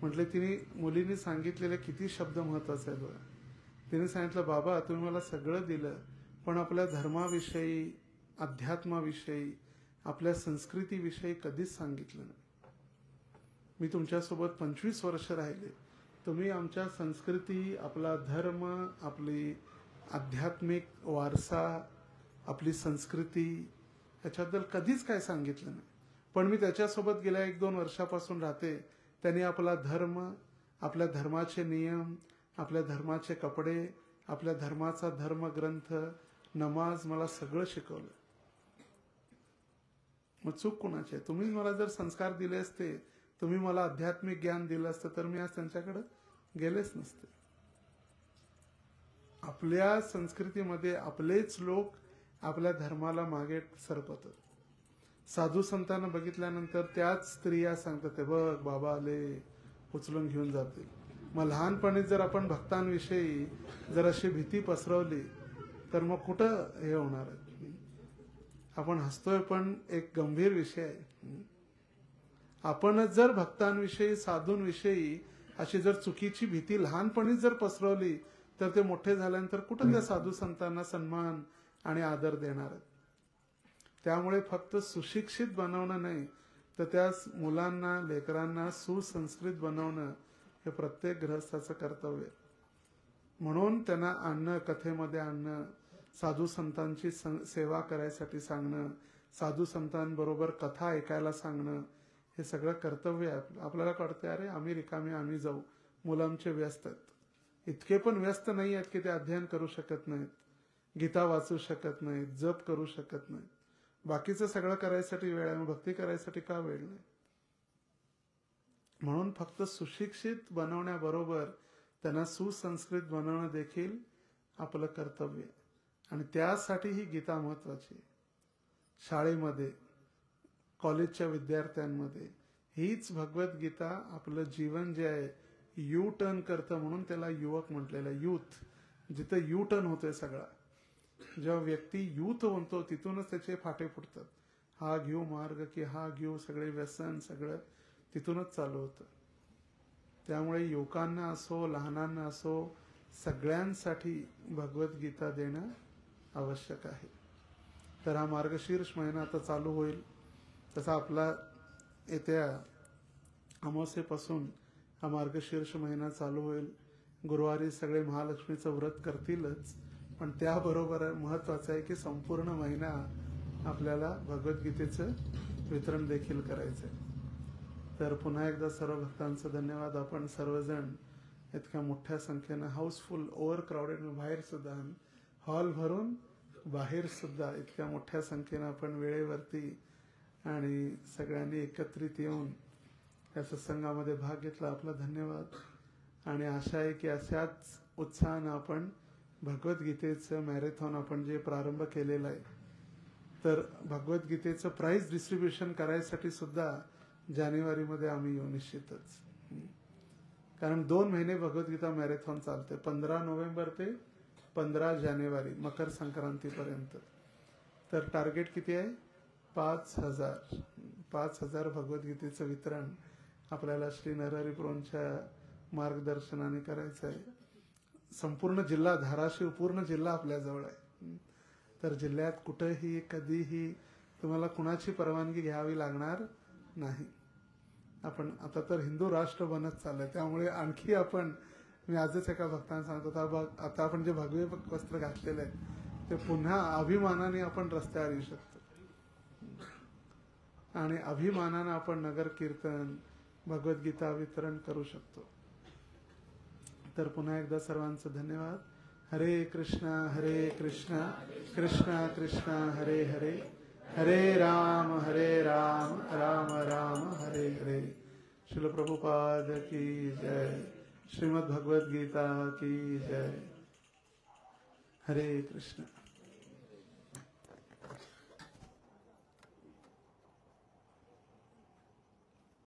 म्हटले मुलीने सांगितलेले किती शब्द महत्वाचे आहेत बघा. तिने सांगितलं, बाबा तुम्ही मला सगळं दिलं पण आपल्या धर्माविषयी, अध्यात्माविषयी, आपल्या संस्कृतीविषयी कधीच सांगितलं नाही. मी तुमच्यासोबत 25 वर्ष राहिले, तुम्ही आमच्या संस्कृती, आपला धर्म, आपली आध्यात्मिक वारसा, आपली संस्कृती याच्याबद्दल कधीच काय सांगितलं नाही. पण मी त्याच्यासोबत गेल्या 1-2 वर्षापासून राहते. त्यांनी आपला धर्म, आपल्या धर्माचे नियम, आपल्या धर्माचे कपडे, आपल्या धर्माचा धर्मग्रंथ, नमाज मला सगळं शिकवलं. मग चूक कोणाची आहे? तुम्ही मला जर संस्कार दिले असते, तुम्ही मला आध्यात्मिक ज्ञान दिलं असतं तर मी आज त्यांच्याकडे गेलेच नसते. आपल्या संस्कृतीमध्ये आपलेच लोक आपल्या धर्माला मागे सरकवतात. साधू संतांना बघितल्यानंतर त्याच स्त्रिया सांगतात, बघ बाबा आले, उचलून घेऊन जातील. मग लहानपणी जर आपण भक्तांविषयी जर अशी भीती पसरवली तर मग कुठं हे होणार आहे? आपण हसतोय पण एक गंभीर विषय आहे. आपणच जर भक्तांविषयी, साधूंविषयी अशी जर चुकीची भीती लहानपणी जर पसरवली तर ते मोठे झाल्यानंतर कुठं त्या साधू संतांना सन्मान आणि आदर देणार आहेत. त्यामुळे फक्त सुशिक्षित बनवणं नाही तर त्या मुलांना, लेकरांना सुसंस्कृत बनवणं हे प्रत्येक गृहस्थाचं कर्तव्य. म्हणून त्यांना आणणं, कथेमध्ये आणणं, साधू संतांची सेवा करायसाठी सांगणं, साधू संतांबरोबर कथा ऐकायला सांगणं, हे सगळं कर्तव्य आहे. आपल्याला कळते, अरे आम्ही रिकामी, आम्ही जाऊ. मुलं आमचे व्यस्त आहेत. इतके पण व्यस्त नाही आहेत की ते अध्ययन करू शकत नाहीत, गीता वाचू शकत नाहीत, जप करू शकत नाहीत. बाकीचं सगळं करायसाठी वेळ आहे, भक्ती करायसाठी का वेळ नाही? म्हणून फक्त सुशिक्षित बनवण्याबरोबर त्यांना सुसंस्कृत बनवणं देखील आपलं कर्तव्य. आणि त्यासाठी ही गीता महत्वाची. शाळेमध्ये, कॉलेजच्या विद्यार्थ्यांमध्ये हीच भगवद्गीता आपलं जीवन जे आहे यू टर्न करतं. म्हणून त्याला युवक म्हटलेलं आहे. यूथ, जिथं यू टर्न होतोय सगळा. जेव्हा व्यक्ती यूथ म्हणतो तिथूनच त्याचे फाटे फुटतात. हा घेऊ मार्ग की हा घेऊ, सगळे व्यसन, सगळं तिथूनच चालू होतं. त्यामुळे युवकांना असो, लहानांना असो, सगळ्यांसाठी भगवद्गीता देणं आवश्यक आहे. तर हा मार्गशीर्ष महिना आता चालू होईल. तसा आपला येत्या अमावस्येपासून हा मार्गशीर्ष महिना चालू होईल. गुरुवारी सगळे महालक्ष्मीचं व्रत करतीलच, पण त्याबरोबर महत्वाचं आहे की संपूर्ण महिना आपल्याला भगवद्गीतेचं वितरण देखील करायचं आहे. तर पुन्हा एकदा सर्व भक्तांचं धन्यवाद. आपण सर्वजण इतक्या मोठ्या संख्येनं, हाऊसफुल, ओव्हर क्राऊडेड, बाहेर सुद्धा हॉल भरून बाहेर सुद्धा इतक्या मोठ्या संख्येनं आपण वेळेवरती आणि सगळ्यांनी एकत्रित येऊन या सत्संगामध्ये भाग घेतला. आपला धन्यवाद. आणि आशा आहे की अशाच उत्साहानं आपण भगवद्गीतेचं मॅरेथॉन आपण जे प्रारंभ केलेला आहे, तर भगवद्गीतेचं प्राइज डिस्ट्रीब्युशन करायसाठी सुद्धा जानेवारीमध्ये आम्ही येऊ निश्चितच. कारण 2 महिने भगवद्गीता मॅरेथॉन चालते, 15 नोव्हेंबर ते 15 जानेवारी, मकर संक्रांतीपर्यंत. तर टार्गेट किती आहे? 5,000 भगवद्गीतेचं वितरण आपल्याला श्री नरहरिपुरांच्या मार्गदर्शनाने करायचं आहे. संपूर्ण जिल्हा, धाराशिव पूर्ण जिल्हा आपल्या जवळ आहे. तर जिल्ह्यात कुठेही कधीही तुम्हाला कुणाची परवानगी घ्यावी लागणार नाही. आपण आता तर हिंदू राष्ट्र बनत चाललंय, त्यामुळे आणखी आपण, मी आजच एका भक्तांना सांगतो, आता आपण जे भगवे वस्त्र घातलेले आहे ते पुन्हा अभिमानाने आपण रस्त्यावर येऊ शकतो आणि अभिमानानं आपण नगर कीर्तन, भगवद्गीता वितरण करू शकतो. तर पुन्हा एकदा सर्वांचं धन्यवाद. हरे कृष्णा कृष्णा कृष्णा हरे हरे, हरे राम राम राम हरे हरे. श्रील प्रभुपाद की जय. श्रीमद् भगवद गीता की जय. हरे कृष्ण.